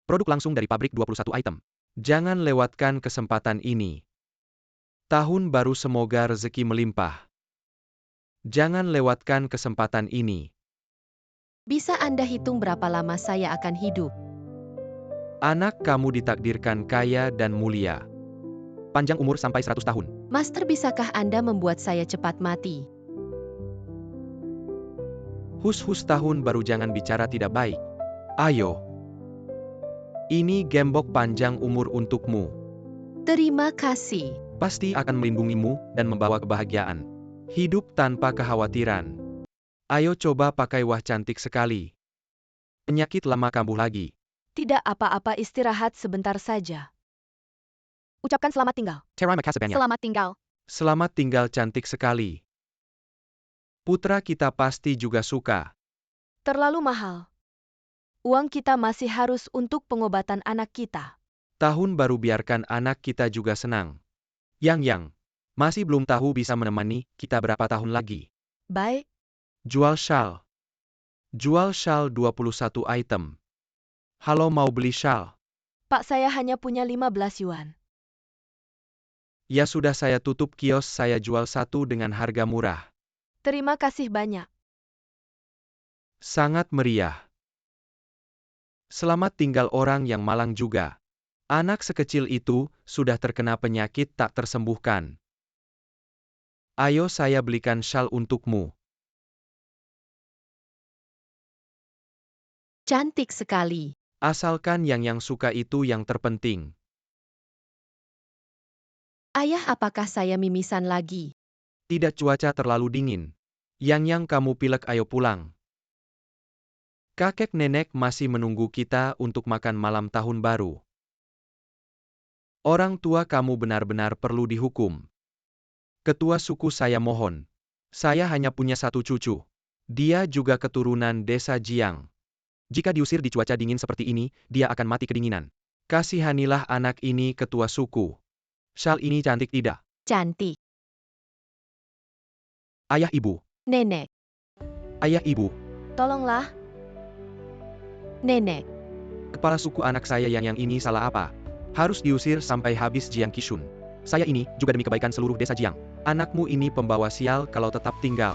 Produk langsung dari pabrik 21 item. Jangan lewatkan kesempatan ini. Tahun baru semoga rezeki melimpah. Jangan lewatkan kesempatan ini. Bisa Anda hitung berapa lama saya akan hidup? Anak kamu ditakdirkan kaya dan mulia. Panjang umur sampai 100 tahun. Master, bisakah Anda membuat saya cepat mati? Hus-hus tahun baru jangan bicara tidak baik. Ayo. Ini gembok panjang umur untukmu. Terima kasih. Pasti akan melindungimu dan membawa kebahagiaan. Hidup tanpa kekhawatiran. Ayo coba pakai wah cantik sekali. Penyakit lama kambuh lagi. Tidak apa-apa, istirahat sebentar saja. Ucapkan selamat tinggal. Terima kasih banyak. Selamat tinggal. Selamat tinggal cantik sekali. Putra kita pasti juga suka. Terlalu mahal. Uang kita masih harus untuk pengobatan anak kita. Tahun baru biarkan anak kita juga senang. Yang, masih belum tahu bisa menemani kita berapa tahun lagi. Baik. Jual shawl. Jual shawl 21 item. Halo, mau beli shawl? Pak, saya hanya punya 15 yuan. Ya sudah, saya tutup kios, saya jual satu dengan harga murah. Terima kasih banyak. Sangat meriah. Selamat tinggal orang yang malang juga. Anak sekecil itu sudah terkena penyakit tak tersembuhkan. Ayo saya belikan shawl untukmu. Cantik sekali. Asalkan yang suka itu yang terpenting. Ayah, apakah saya mimisan lagi? Tidak, cuaca terlalu dingin. Yang kamu pilek, ayo pulang. Kakek nenek masih menunggu kita untuk makan malam tahun baru. Orang tua kamu benar-benar perlu dihukum. Ketua suku, saya mohon. Saya hanya punya satu cucu. Dia juga keturunan desa Jiang. Jika diusir di cuaca dingin seperti ini, dia akan mati kedinginan. Kasihanilah anak ini, ketua suku. Shawl ini cantik tidak? Cantik. Ayah ibu. Nenek. Ayah ibu. Tolonglah. Nenek. Kepala suku, anak saya yang ini salah apa? Harus diusir sampai habis Jiang Qishun. Saya ini juga demi kebaikan seluruh desa Jiang. Anakmu ini pembawa sial kalau tetap tinggal.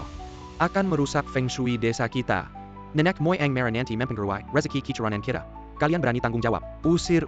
Akan merusak feng shui desa kita. Nenek moyang merananti mempengaruhi rezeki keturunan kita. Kalian berani tanggung jawab. Usir.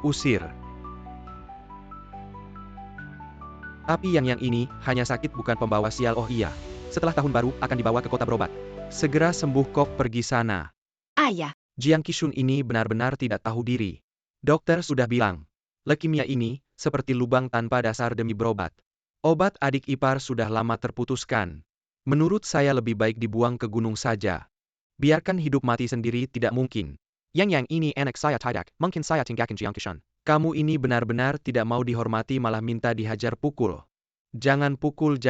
Tapi yang ini hanya sakit, bukan pembawa sial. Oh iya. Setelah tahun baru akan dibawa ke kota berobat. Segera sembuh kok, pergi sana. Ayah. Jiang Qishun ini benar-benar tidak tahu diri. Dokter sudah bilang, leukemia ini seperti lubang tanpa dasar demi berobat. Obat adik ipar sudah lama terputuskan. Menurut saya lebih baik dibuang ke gunung saja. Biarkan hidup mati sendiri tidak mungkin. Yang ini anak saya tidak, mungkin saya tinggalkan Jiang Qishun. Kamu ini benar-benar tidak mau dihormati, malah minta dihajar pukul. Jangan pukul.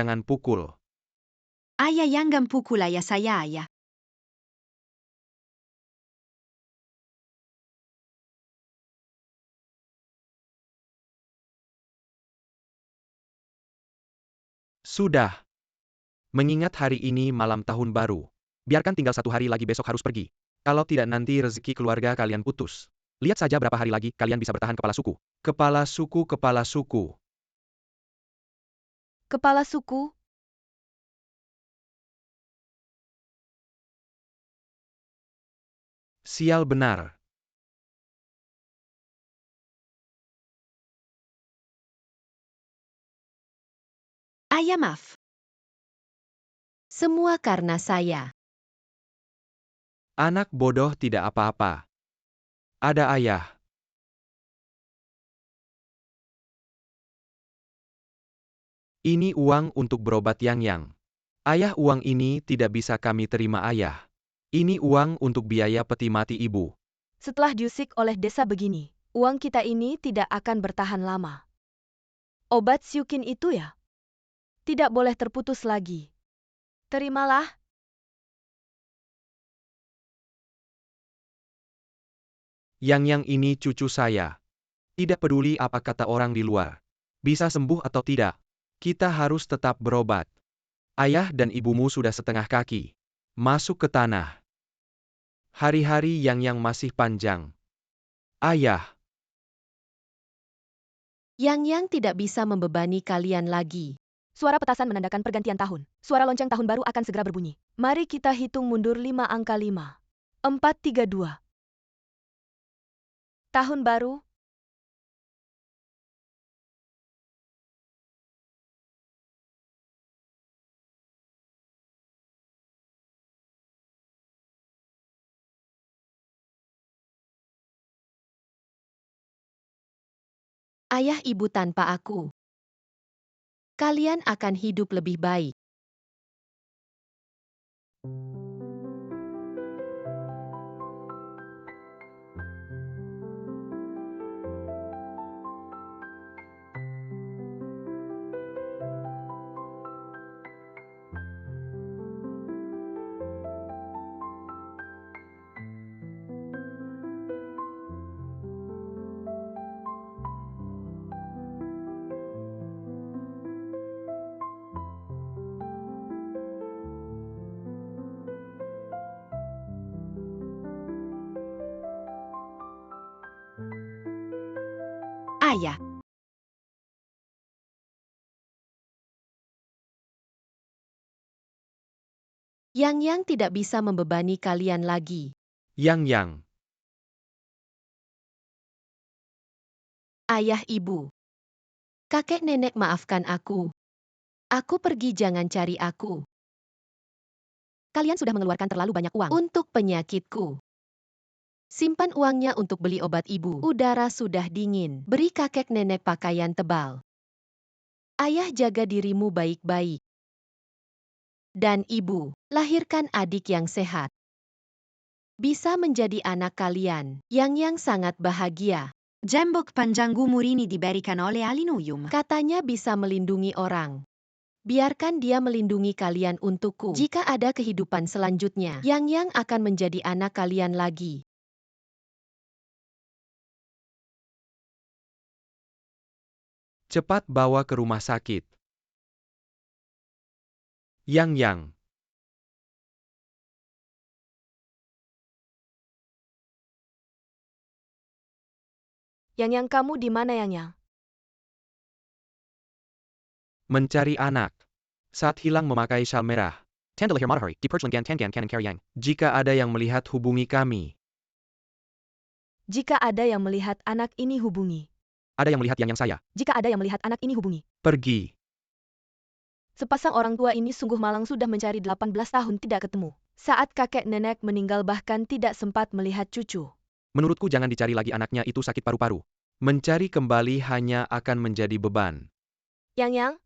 Ayah, jangan pukul ayah saya, ayah. Sudah. Mengingat hari ini malam tahun baru. Biarkan tinggal 1 hari lagi, besok harus pergi. Kalau tidak nanti rezeki keluarga kalian putus. Lihat saja berapa hari lagi kalian bisa bertahan, kepala suku. Kepala suku. Kepala suku. Sial benar. Ayah, maaf. Semua karena saya. Anak bodoh tidak apa-apa. Ada ayah. Ini uang untuk berobat Yang. Ayah, uang ini tidak bisa kami terima, ayah. Ini uang untuk biaya peti mati ibu. Setelah diusik oleh desa begini, uang kita ini tidak akan bertahan lama. Obat Syukin itu ya? Tidak boleh terputus lagi. Terimalah. Yang ini cucu saya. Tidak peduli apa kata orang di luar. Bisa sembuh atau tidak. Kita harus tetap berobat. Ayah dan ibumu sudah setengah kaki. Masuk ke tanah. Hari-hari yang masih panjang. Ayah. Yang tidak bisa membebani kalian lagi. Suara petasan menandakan pergantian tahun. Suara lonceng tahun baru akan segera berbunyi. Mari kita hitung mundur 5 angka 5. 4, 3, 2. Tahun baru. Ayah ibu tanpa aku. Kalian akan hidup lebih baik. Ayah. Yang tidak bisa membebani kalian lagi. Yang. Ayah ibu. Kakek nenek maafkan aku. Aku pergi, jangan cari aku. Kalian sudah mengeluarkan terlalu banyak uang untuk penyakitku. Simpan uangnya untuk beli obat ibu. Udara sudah dingin. Beri kakek nenek pakaian tebal. Ayah, jaga dirimu baik-baik. Dan ibu, lahirkan adik yang sehat. Bisa menjadi anak kalian yang sangat bahagia. Jembok panjangku murini diberikan oleh Alinuyum. Katanya bisa melindungi orang. Biarkan dia melindungi kalian untukku. Jika ada kehidupan selanjutnya, yang akan menjadi anak kalian lagi. Cepat bawa ke rumah sakit. Yang. Yang kamu di mana Yang? Mencari anak. Saat hilang memakai syal merah. Tandalahir matahari, di perjalanan tangan kanan Yang. Jika ada yang melihat hubungi kami. Jika ada yang melihat anak ini hubungi. Ada yang melihat yang saya. Jika ada yang melihat anak ini hubungi. Pergi. Sepasang orang tua ini sungguh malang, sudah mencari 18 tahun tidak ketemu. Saat kakek nenek meninggal bahkan tidak sempat melihat cucu. Menurutku jangan dicari lagi, anaknya itu sakit paru-paru. Mencari kembali hanya akan menjadi beban. Yang?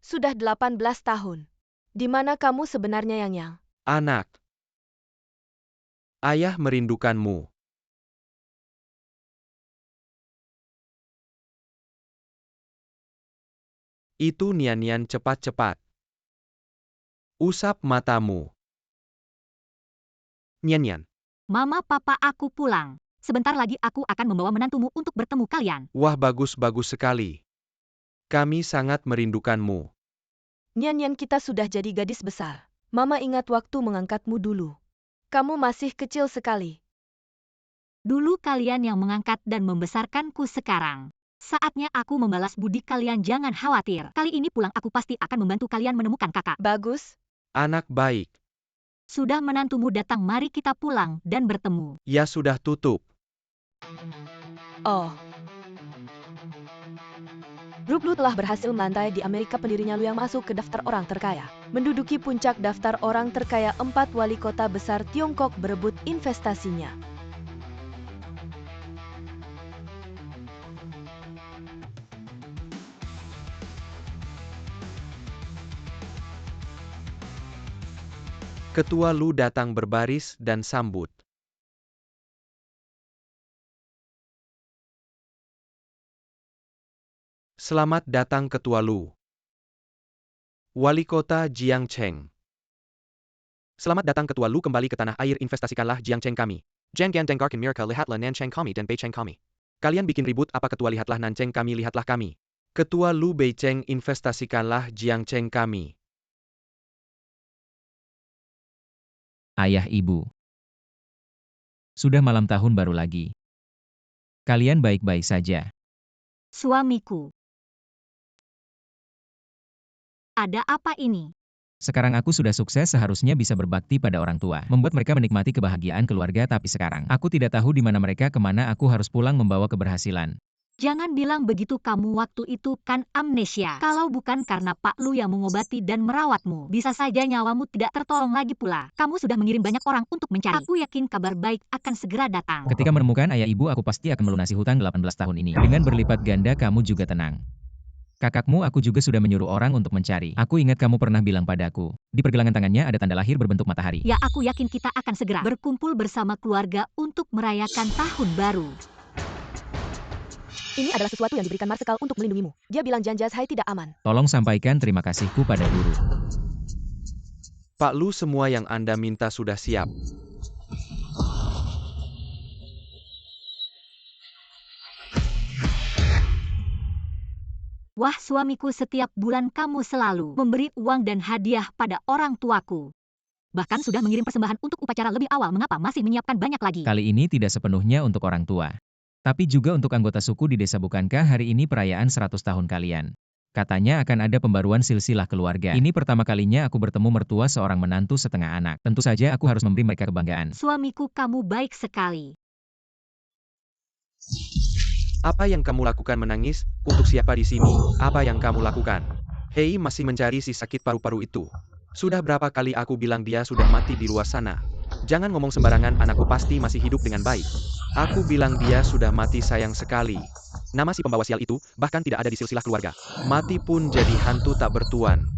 Sudah 18 tahun. Di mana kamu sebenarnya Yang? Anak. Ayah merindukanmu. Itu Nian, cepat-cepat. Usap matamu. Nian. Mama, papa, aku pulang. Sebentar lagi aku akan membawa menantumu untuk bertemu kalian. Wah, bagus sekali. Kami sangat merindukanmu. Nian, kita sudah jadi gadis besar. Mama ingat waktu mengangkatmu dulu. Kamu masih kecil sekali. Dulu kalian yang mengangkat dan membesarkanku, sekarang saatnya aku membalas budi kalian, jangan khawatir. Kali ini pulang aku pasti akan membantu kalian menemukan kakak. Bagus. Anak baik. Sudah menantumu datang, mari kita pulang dan bertemu. Ya sudah, tutup. Oh. Grup Lu telah berhasil melantai di Amerika. Pendirinya Lu yang masuk ke daftar orang terkaya. Menduduki puncak daftar orang terkaya, 4 wali kota besar Tiongkok berebut investasinya. Ketua Lu datang berbaris dan sambut. Selamat datang Ketua Lu. Wali Kota Jiangcheng. Selamat datang Ketua Lu kembali ke tanah air, investasikanlah Jiangcheng kami. Jangan dengarkan mereka, lihatlah Nancheng kami dan Beicheng kami. Kalian bikin ribut apa Ketua, lihatlah Nancheng kami, lihatlah kami. Ketua Lu Beicheng, investasikanlah Jiangcheng kami. Ayah ibu. Sudah malam tahun baru lagi. Kalian baik-baik saja. Suamiku. Ada apa ini? Sekarang aku sudah sukses, seharusnya bisa berbakti pada orang tua. Membuat mereka menikmati kebahagiaan keluarga, tapi sekarang aku tidak tahu di mana mereka, kemana aku harus pulang membawa keberhasilan. Jangan bilang begitu, kamu waktu itu kan amnesia. Kalau bukan karena Pak Lu yang mengobati dan merawatmu, bisa saja nyawamu tidak tertolong lagi pula. Kamu sudah mengirim banyak orang untuk mencari. Aku yakin kabar baik akan segera datang. Ketika menemukan ayah ibu, aku pasti akan melunasi hutang 18 tahun ini. Dengan berlipat ganda, kamu juga tenang. Kakakmu, aku juga sudah menyuruh orang untuk mencari. Aku ingat kamu pernah bilang padaku, di pergelangan tangannya ada tanda lahir berbentuk matahari. Ya, aku yakin kita akan segera berkumpul bersama keluarga untuk merayakan tahun baru. Ini adalah sesuatu yang diberikan Marsekal untuk melindungimu. Dia bilang Jan Jazhai tidak aman. Tolong sampaikan terima kasihku pada guru. Pak Lu, semua yang Anda minta sudah siap. Wah, suamiku, setiap bulan kamu selalu memberi uang dan hadiah pada orang tuaku. Bahkan sudah mengirim persembahan untuk upacara lebih awal. Mengapa masih menyiapkan banyak lagi? Kali ini tidak sepenuhnya untuk orang tua, tapi juga untuk anggota suku di desa. Bukankah hari ini perayaan 100 tahun kalian? Katanya akan ada pembaruan silsilah keluarga. Ini pertama kalinya aku bertemu mertua seorang menantu setengah anak. Tentu saja aku harus memberi mereka kebanggaan. Suamiku, kamu baik sekali. Apa yang kamu lakukan? Menangis? Untuk siapa di sini? Apa yang kamu lakukan? Hei, masih mencari si sakit paru-paru itu. Sudah berapa kali aku bilang dia sudah mati di luar sana. Jangan ngomong sembarangan, anakku pasti masih hidup dengan baik. Aku bilang dia sudah mati, sayang sekali. Nama si pembawa sial itu bahkan tidak ada di silsilah keluarga. Mati pun jadi hantu tak bertuan.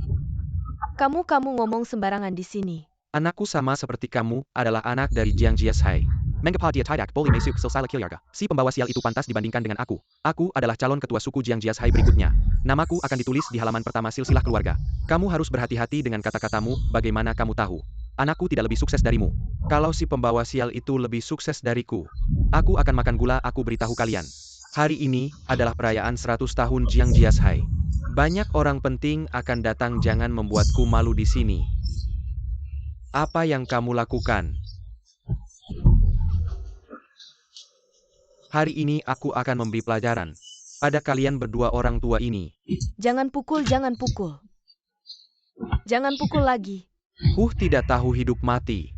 Kamu ngomong sembarangan di sini. Anakku sama seperti kamu, adalah anak dari Jiang Jazhai. Mengapa dia tidak boleh masuk silsilah keluarga? Si pembawa sial itu pantas dibandingkan dengan aku. Aku adalah calon ketua suku Jiang Jazhai berikutnya. Namaku akan ditulis di halaman pertama silsilah keluarga. Kamu harus berhati-hati dengan kata-katamu. Bagaimana kamu tahu? Anakku tidak lebih sukses darimu. Kalau si pembawa sial itu lebih sukses dariku, aku akan makan gula. Aku beritahu kalian. Hari ini adalah perayaan 100 tahun Jiang Jazhai. Banyak orang penting akan datang. Jangan membuatku malu di sini. Apa yang kamu lakukan? Hari ini aku akan memberi pelajaran pada kalian berdua orang tua ini. Jangan pukul, jangan pukul. Jangan pukul lagi. Tidak tahu hidup mati.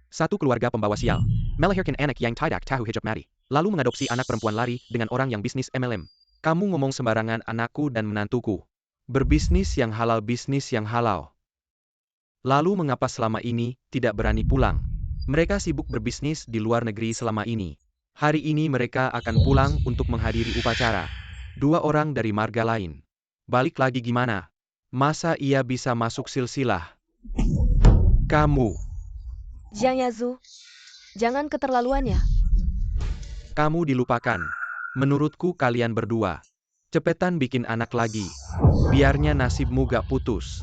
Satu keluarga pembawa sial melahirkan anak yang tidak tahu hidup mati, lalu mengadopsi anak perempuan lari dengan orang yang bisnis MLM. Kamu ngomong sembarangan, anakku dan menantuku. Berbisnis yang halal, bisnis yang halal. Lalu mengapa selama ini tidak berani pulang? Mereka sibuk berbisnis di luar negeri selama ini. Hari ini mereka akan pulang untuk menghadiri upacara. Dua orang dari marga lain. Balik lagi gimana? Masa ia bisa masuk silsilah? Kamu. Jiang Yazu, jangan keterlaluan ya. Kamu dilupakan. Menurutku kalian berdua. Cepetan bikin anak lagi. Biarnya nasibmu gak putus.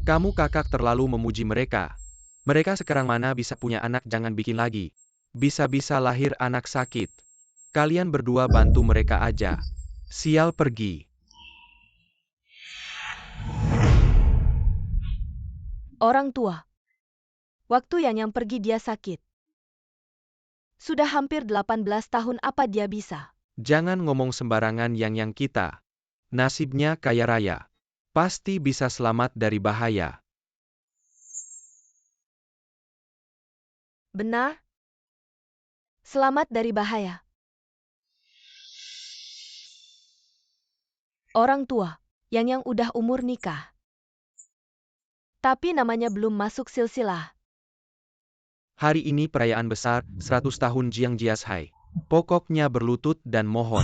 Kamu kakak terlalu memuji mereka. Mereka sekarang mana bisa punya anak, jangan bikin lagi. Bisa-bisa lahir anak sakit. Kalian berdua bantu mereka aja. Sial, pergi. Orang tua. Waktu yang pergi dia sakit. Sudah hampir 18 tahun, apa dia bisa? Jangan ngomong sembarangan, yang kita. Nasibnya kaya raya. Pasti bisa selamat dari bahaya. Benar? Selamat dari bahaya. Orang tua, yang udah umur nikah. Tapi namanya belum masuk silsilah. Hari ini perayaan besar, 100 tahun Jiang Jazhai. Pokoknya berlutut dan mohon.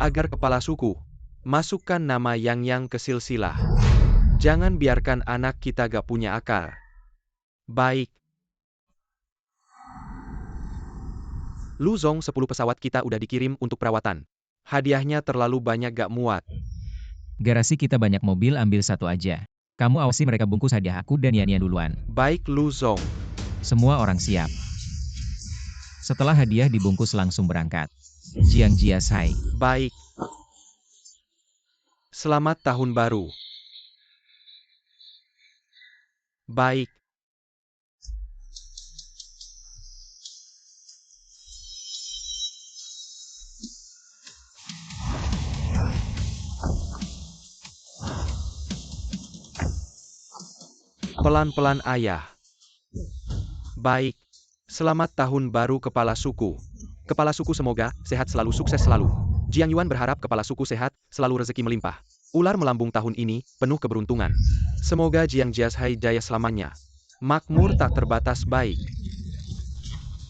Agar kepala suku, masukkan nama Yang ke silsilah. Jangan biarkan anak kita gak punya akal. Baik. Lu Zong, 10 pesawat kita udah dikirim untuk perawatan. Hadiahnya terlalu banyak, gak muat. Garasi kita banyak mobil, ambil satu aja. Kamu awasi mereka bungkus hadiah aku dan Yan duluan. Baik Lu Zong. Semua orang siap. Setelah hadiah dibungkus langsung berangkat. Jiang Jazhai. Baik. Selamat tahun baru. Baik. Pelan-pelan ayah. Baik. Selamat tahun baru kepala suku. Kepala suku semoga sehat selalu, sukses selalu. Jiang Yuan berharap kepala suku sehat, selalu rezeki melimpah. Ular melambung tahun ini, penuh keberuntungan. Semoga Jiang Jiashai jaya selamanya. Makmur tak terbatas baik.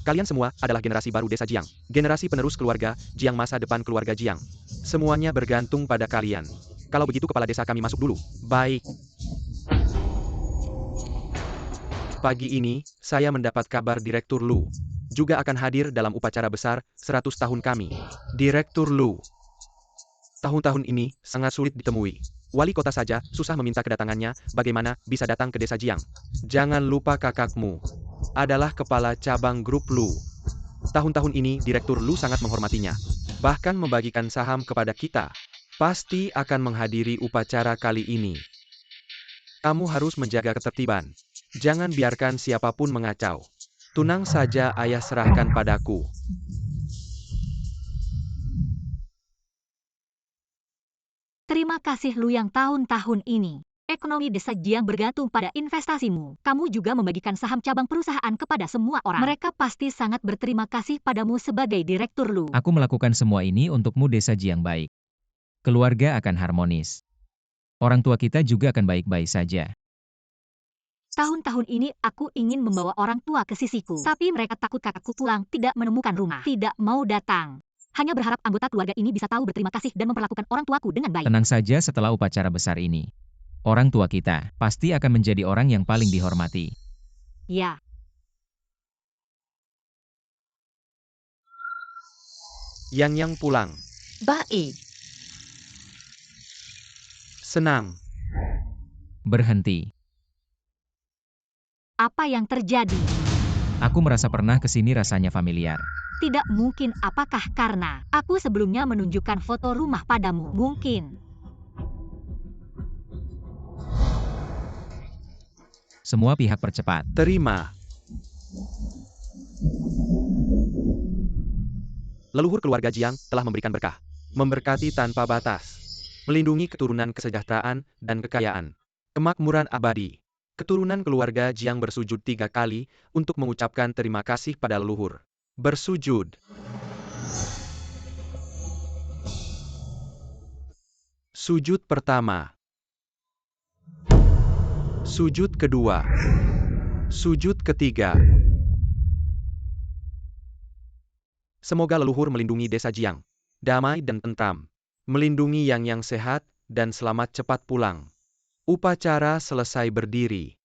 Kalian semua adalah generasi baru desa Jiang. Generasi penerus keluarga Jiang, masa depan keluarga Jiang. Semuanya bergantung pada kalian. Kalau begitu kepala desa kami masuk dulu. Baik. Pagi ini, saya mendapat kabar Direktur Lu juga akan hadir dalam upacara besar 100 tahun kami. Direktur Lu. Tahun-tahun ini sangat sulit ditemui. Wali kota saja susah meminta kedatangannya, bagaimana bisa datang ke desa Jiang. Jangan lupa kakakmu adalah kepala cabang grup Lu. Tahun-tahun ini Direktur Lu sangat menghormatinya. Bahkan membagikan saham kepada kita. Pasti akan menghadiri upacara kali ini. Kamu harus menjaga ketertiban. Jangan biarkan siapapun mengacau. Tunang saja ayah serahkan padaku. Terima kasih Lu yang tahun-tahun ini. Ekonomi desa Jiang bergantung pada investasimu. Kamu juga membagikan saham cabang perusahaan kepada semua orang. Mereka pasti sangat berterima kasih padamu sebagai Direktur Lu. Aku melakukan semua ini untukmu desa Jiang baik. Keluarga akan harmonis. Orang tua kita juga akan baik-baik saja. Tahun-tahun ini aku ingin membawa orang tua ke sisiku. Tapi mereka takut kakakku pulang tidak menemukan rumah. Tidak mau datang. Hanya berharap anggota keluarga ini bisa tahu berterima kasih dan memperlakukan orang tuaku dengan baik. Tenang saja, setelah upacara besar ini, orang tua kita pasti akan menjadi orang yang paling dihormati. Ya. Yang pulang. Baik. Senang. Berhenti. Apa yang terjadi? Aku merasa pernah kesini, rasanya familiar. Tidak mungkin, apakah karena aku sebelumnya menunjukkan foto rumah padamu? Mungkin. Semua pihak percepat. Terima. Leluhur keluarga Jiang telah memberikan berkah. Memberkati tanpa batas. Melindungi keturunan, kesejahteraan, dan kekayaan. Kemakmuran abadi. Keturunan keluarga Jiang bersujud 3 kali untuk mengucapkan terima kasih pada leluhur. Bersujud. Sujud pertama. Sujud kedua. Sujud ketiga. Semoga leluhur melindungi desa Jiang. Damai dan tentram. Melindungi yang sehat dan selamat cepat pulang. Upacara selesai berdiri.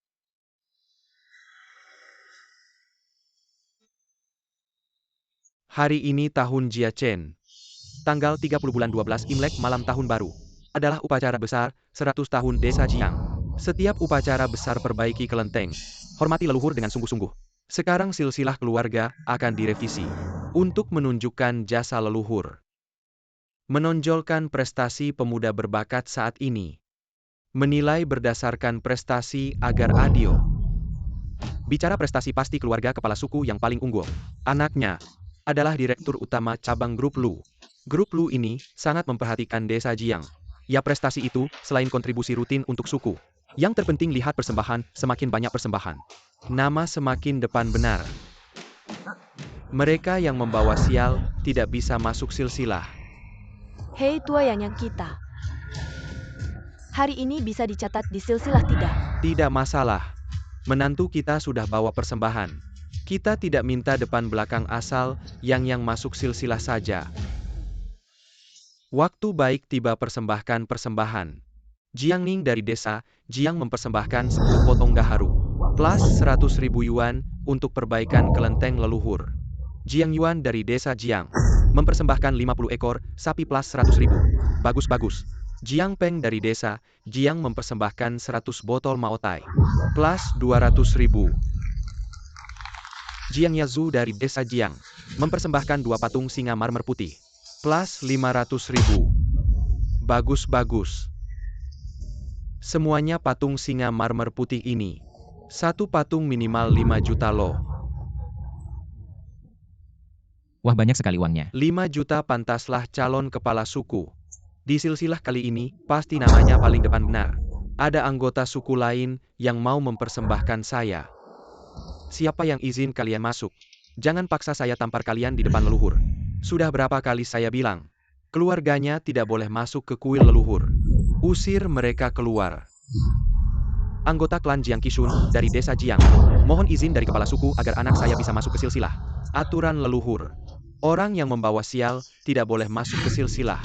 Hari ini tahun Jia Chen. Tanggal 30 bulan 12 Imlek, malam tahun baru. Adalah upacara besar 100 tahun desa Jiang. Setiap upacara besar perbaiki kelenteng. Hormati leluhur dengan sungguh-sungguh. Sekarang silsilah keluarga akan direvisi. Untuk menunjukkan jasa leluhur. Menonjolkan prestasi pemuda berbakat saat ini. Menilai berdasarkan prestasi agar adil. Bicara prestasi, pasti keluarga kepala suku yang paling unggul. Anaknya adalah Direktur Utama cabang grup Lu. Grup Lu ini sangat memperhatikan desa Jiang. Ya, prestasi itu selain kontribusi rutin untuk suku. Yang terpenting lihat persembahan, semakin banyak persembahan. Nama semakin depan benar. Mereka yang membawa sial tidak bisa masuk silsilah. Hei tua yang kita. Hari ini bisa dicatat di silsilah tidak? Tidak masalah. Menantu kita sudah bawa persembahan. Kita tidak minta depan belakang, asal yang masuk silsilah saja. Waktu baik tiba, persembahkan persembahan. Jiang Ning dari desa Jiang mempersembahkan 10 potong gaharu. Plus 100.000 yuan untuk perbaikan kelenteng leluhur. Jiang Yuan dari desa Jiang mempersembahkan 50 ekor sapi plus 100.000. Bagus-bagus. Jiang Peng dari desa Jiang mempersembahkan 100 botol maotai. Plus 200.000. Jiang Yazu dari desa Jiang mempersembahkan 2 patung singa marmer putih. Plus 500.000. Bagus-bagus. Semuanya patung singa marmer putih ini. Satu patung minimal 5 juta loh. Wah, banyak sekali uangnya. 5 juta pantaslah calon kepala suku. Di silsilah kali ini, pasti namanya paling depan benar. Ada anggota suku lain yang mau mempersembahkan saya. Siapa yang izin kalian masuk? Jangan paksa saya tampar kalian di depan leluhur. Sudah berapa kali saya bilang, keluarganya tidak boleh masuk ke kuil leluhur. Usir mereka keluar. Anggota klan Jiang Qishun dari desa Jiang. Mohon izin dari kepala suku agar anak saya bisa masuk ke silsilah. Aturan leluhur. Orang yang membawa sial tidak boleh masuk ke silsilah.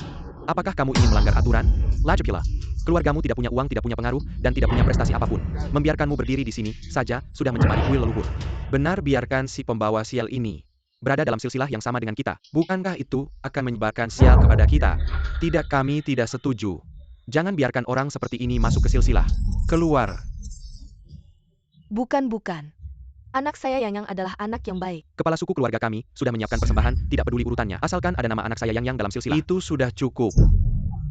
Apakah kamu ingin melanggar aturan? Lajepila. Keluargamu tidak punya uang, tidak punya pengaruh, dan tidak punya prestasi apapun. Membiarkanmu berdiri di sini saja sudah mencemari kuil leluhur. Benar, biarkan si pembawa sial ini berada dalam silsilah yang sama dengan kita. Bukankah itu akan menyebarkan sial kepada kita? Tidak, kami tidak setuju. Jangan biarkan orang seperti ini masuk ke silsilah. Keluar. Bukan. Anak saya Yang adalah anak yang baik. Kepala suku keluarga kami sudah menyiapkan persembahan, tidak peduli urutannya. Asalkan ada nama anak saya Yang dalam silsilah. Itu sudah cukup.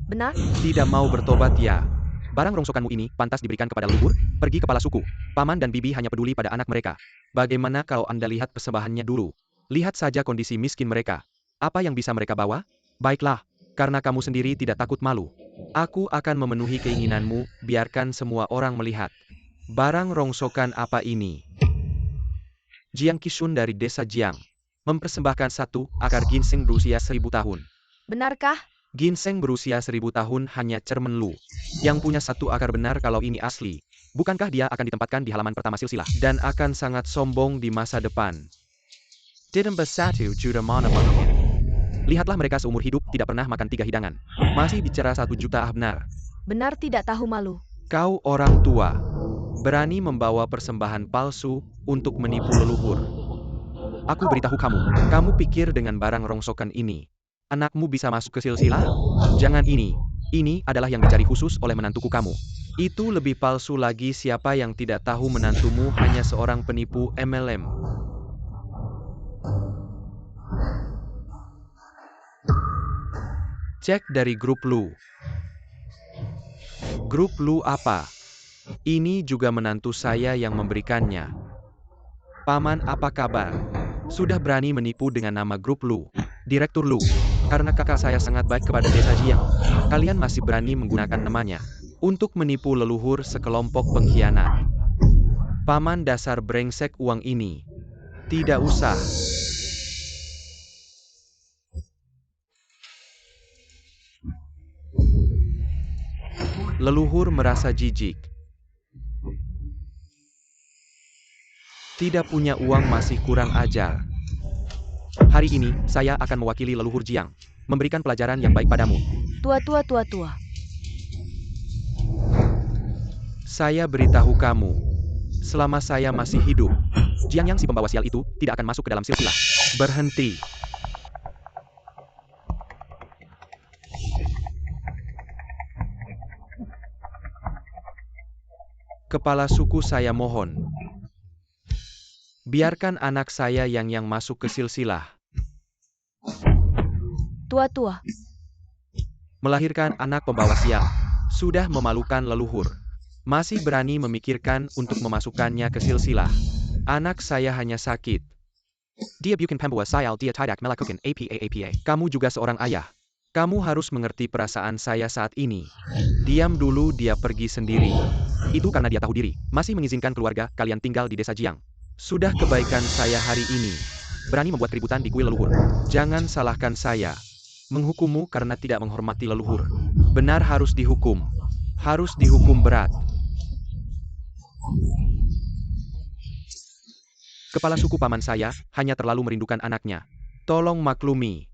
Benar? Tidak mau bertobat ya? Barang rongsokanmu ini pantas diberikan kepada leluhur? Pergi kepala suku. Paman dan bibi hanya peduli pada anak mereka. Bagaimana kalau Anda lihat persembahannya dulu? Lihat saja kondisi miskin mereka. Apa yang bisa mereka bawa? Baiklah, karena kamu sendiri tidak takut malu. Aku akan memenuhi keinginanmu, biarkan semua orang melihat. Barang rongsokan apa ini? Jiang Qishun dari desa Jiang mempersembahkan 1 akar ginseng berusia 1000 tahun. Benarkah? Ginseng berusia 1000 tahun hanya cermen Lu yang punya 1 akar. Benar kalau ini asli. Bukankah dia akan ditempatkan di halaman pertama silsilah dan akan sangat sombong di masa depan? Ditambah 1 juta mana makanya? Lihatlah mereka seumur hidup tidak pernah makan 3 hidangan. Masih bicara 1 juta benar. Benar tidak tahu malu. Kau orang tua, berani membawa persembahan palsu untuk menipu leluhur. Aku beritahu kamu, kamu pikir dengan barang rongsokan ini, anakmu bisa masuk ke silsilah? Jangan ini. Ini adalah yang dicari khusus oleh menantuku kamu. Itu lebih palsu lagi. Siapa yang tidak tahu menantumu hanya seorang penipu MLM. Cek dari grup Lu. Grup Lu apa? Ini juga menantu saya yang memberikannya. Paman, apa kabar? Sudah berani menipu dengan nama grup Lu. Direktur Lu. Karena kakak saya sangat baik kepada desa Jiang, kalian masih berani menggunakan namanya untuk menipu leluhur sekelompok pengkhianat. Paman dasar brengsek, uang ini tidak usah. Leluhur merasa jijik. Tidak punya uang, masih kurang ajar. Hari ini, saya akan mewakili leluhur Jiang, memberikan pelajaran yang baik padamu. Tua. Saya beritahu kamu, selama saya masih hidup, Jiang Yang si pembawa sial itu tidak akan masuk ke dalam silsilah. Berhenti. Kepala suku, saya mohon. Biarkan anak saya Yang masuk ke silsilah. Tua. Melahirkan anak pembawa sial. Sudah memalukan leluhur. Masih berani memikirkan untuk memasukkannya ke silsilah. Anak saya hanya sakit. Dia bukan pembawa sial, dia tidak melakukan apa. Kamu juga seorang ayah. Kamu harus mengerti perasaan saya saat ini. Diam dulu, dia pergi sendiri. Itu karena dia tahu diri, masih mengizinkan keluarga kalian tinggal di desa Jiang. Sudah kebaikan saya hari ini. Berani membuat keributan di kuil leluhur. Jangan salahkan saya. Menghukummu karena tidak menghormati leluhur. Benar, harus dihukum. Harus dihukum berat. Kepala suku, paman saya hanya terlalu merindukan anaknya. Tolong maklumi.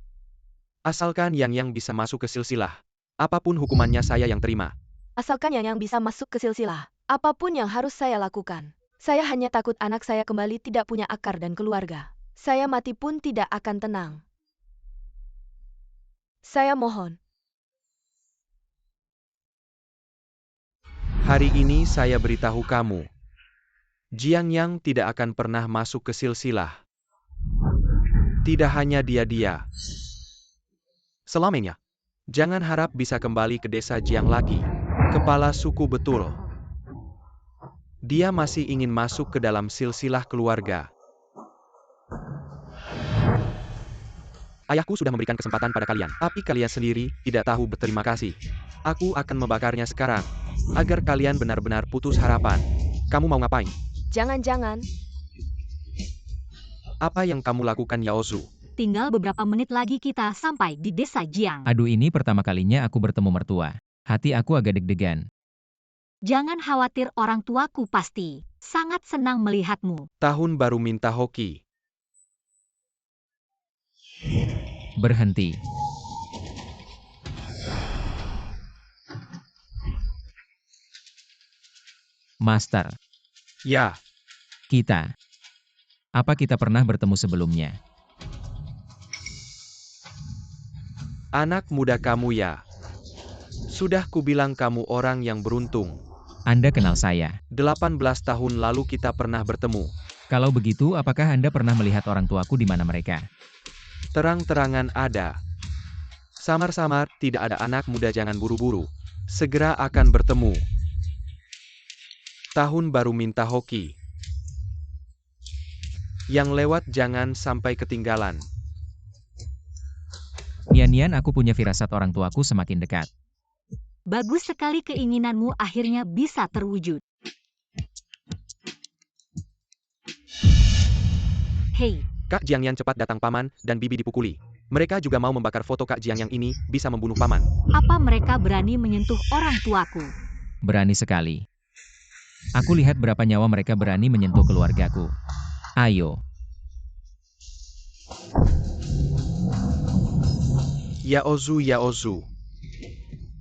Asalkan Yang bisa masuk ke silsilah, apapun hukumannya saya yang terima. Asalkan Yang bisa masuk ke silsilah, apapun yang harus saya lakukan. Saya hanya takut anak saya kembali tidak punya akar dan keluarga. Saya mati pun tidak akan tenang. Saya mohon. Hari ini saya beritahu kamu, Jiang Yang tidak akan pernah masuk ke silsilah. Tidak hanya dia. Selamanya. Jangan harap bisa kembali ke desa Jiang lagi. Kepala suku, betul. Dia masih ingin masuk ke dalam silsilah keluarga. Ayahku sudah memberikan kesempatan pada kalian, tapi kalian sendiri tidak tahu berterima kasih. Aku akan membakarnya sekarang. agar kalian benar-benar putus harapan. Kamu mau ngapain? Jangan-jangan, Apa yang kamu lakukan Yaozu? Tinggal beberapa menit lagi kita sampai di desa Jiang. Aduh, ini pertama kalinya aku bertemu mertua. Hati aku agak deg-degan. Jangan khawatir, orang tuaku pasti sangat senang melihatmu. Tahun baru minta hoki. Berhenti. Master, Ya, kita. Apa kita pernah bertemu sebelumnya? anak muda kamu ya. Sudah kubilang kamu orang yang beruntung. Anda kenal saya. 18 tahun lalu kita pernah bertemu. Kalau begitu, apakah Anda pernah melihat orang tuaku di mana mereka? Terang-terangan ada. Samar-samar, tidak ada anak muda, jangan buru-buru. Segera akan bertemu. Tahun baru minta hoki. Yang lewat jangan sampai ketinggalan. Nian-nian, aku punya firasat orang tuaku semakin dekat. Bagus sekali, keinginanmu akhirnya bisa terwujud. Hei, Kak Jiang Yan, cepat datang, paman dan bibi dipukuli. Mereka juga mau membakar foto Kak Jiang yang ini, bisa membunuh paman. apa mereka berani menyentuh orang tuaku? Berani sekali. Aku lihat berapa nyawa mereka berani menyentuh keluargaku. Ayo. Yaozu, Yaozu.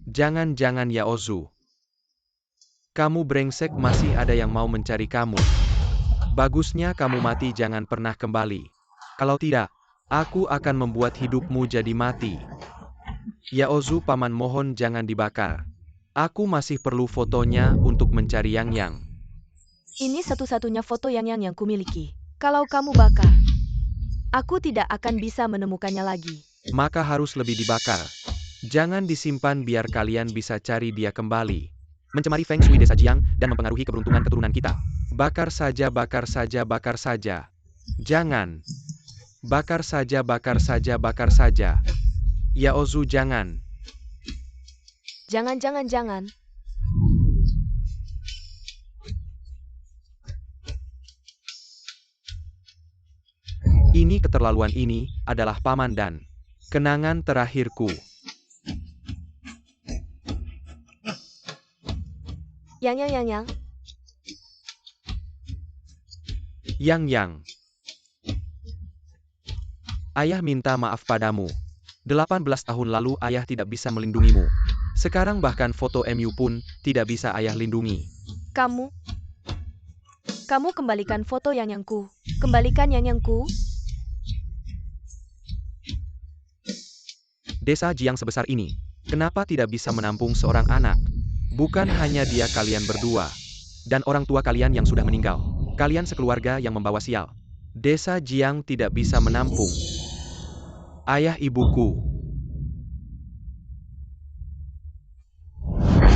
Jangan-jangan Yaozu. Kamu brengsek, masih ada yang mau mencari kamu. Bagusnya kamu mati, jangan pernah kembali. Kalau tidak, aku akan membuat hidupmu jadi mati. Yaozu, paman mohon jangan dibakar. Aku masih perlu fotonya untuk mencari Yang. ini satu-satunya foto yang kumiliki. Kalau kamu bakar, aku tidak akan bisa menemukannya lagi. Maka harus lebih dibakar. Jangan disimpan biar kalian bisa cari dia kembali. Mencemari Feng Shui desa Jiang dan mempengaruhi keberuntungan keturunan kita. Bakar saja, bakar saja, bakar saja. Jangan. Bakar saja, bakar saja, bakar saja. Yaozu, jangan. Jangan. Ini keterlaluan, ini adalah paman dan kenangan terakhirku. Yang. Yang. Ayah minta maaf padamu. 18 tahun lalu ayah tidak bisa melindungimu. Sekarang bahkan foto MU pun tidak bisa ayah lindungi. Kamu kembalikan foto Yangku. Kembalikan Yangku. Desa Jiang sebesar ini, kenapa tidak bisa menampung seorang anak? Bukan hanya dia, kalian berdua. Dan orang tua kalian yang sudah meninggal. Kalian sekeluarga yang membawa sial. Desa Jiang tidak bisa menampung ayah ibuku.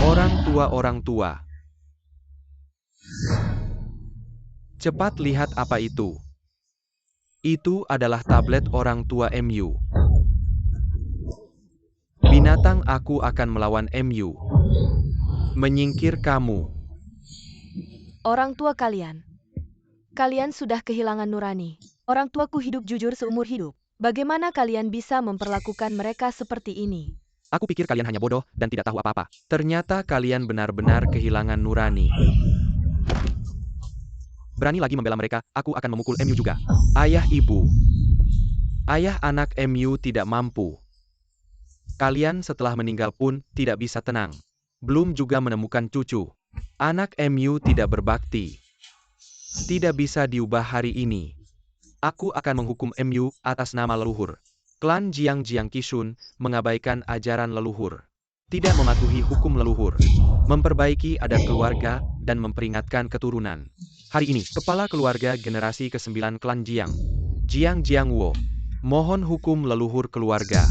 Orang tua. Cepat lihat apa itu. Itu adalah tablet orang tua MU. Binatang, aku akan melawan MU. Menyingkir kamu. Orang tua kalian. Kalian sudah kehilangan nurani. Orang tuaku hidup jujur seumur hidup. Bagaimana kalian bisa memperlakukan mereka seperti ini? Aku pikir kalian hanya bodoh dan tidak tahu apa-apa. Ternyata kalian benar-benar kehilangan nurani. Berani lagi membela mereka, aku akan memukul MU juga. Ayah ibu. Ayah anak MU tidak mampu. Kalian setelah meninggal pun tidak bisa tenang. Belum juga menemukan cucu. Anak MU tidak berbakti. Tidak bisa diubah hari ini. Aku akan menghukum MU atas nama leluhur. Klan Jiang Kishun mengabaikan ajaran leluhur. Tidak mematuhi hukum leluhur. Memperbaiki adat keluarga dan memperingatkan keturunan. Hari ini, kepala keluarga generasi ke-9 klan Jiang, Jiang Wo, mohon hukum leluhur keluarga.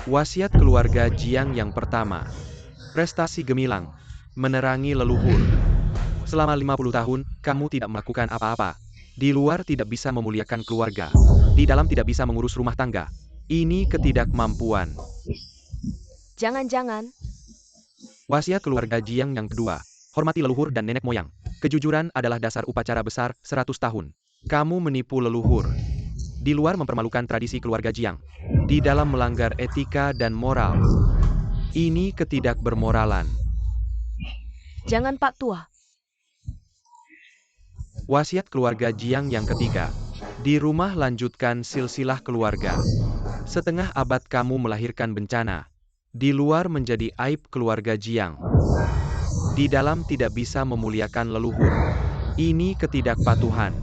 Wasiat keluarga Jiang yang pertama. Prestasi gemilang. Menerangi leluhur. Selama 50 tahun, kamu tidak melakukan apa-apa. Di luar tidak bisa memuliakan keluarga. Di dalam tidak bisa mengurus rumah tangga. Ini ketidakmampuan. Jangan-jangan, Wasiat keluarga Jiang yang kedua. Hormati leluhur dan nenek moyang. Kejujuran adalah dasar upacara besar 100 tahun. Kamu menipu leluhur. Di luar mempermalukan tradisi keluarga Jiang. Di dalam melanggar etika dan moral. Ini ketidakbermoralan. jangan Pak Tua. Wasiat keluarga Jiang yang ketiga. Di rumah lanjutkan silsilah keluarga. Setengah abad kamu melahirkan bencana. Di luar menjadi aib keluarga Jiang. Di dalam tidak bisa memuliakan leluhur. Ini ketidakpatuhan.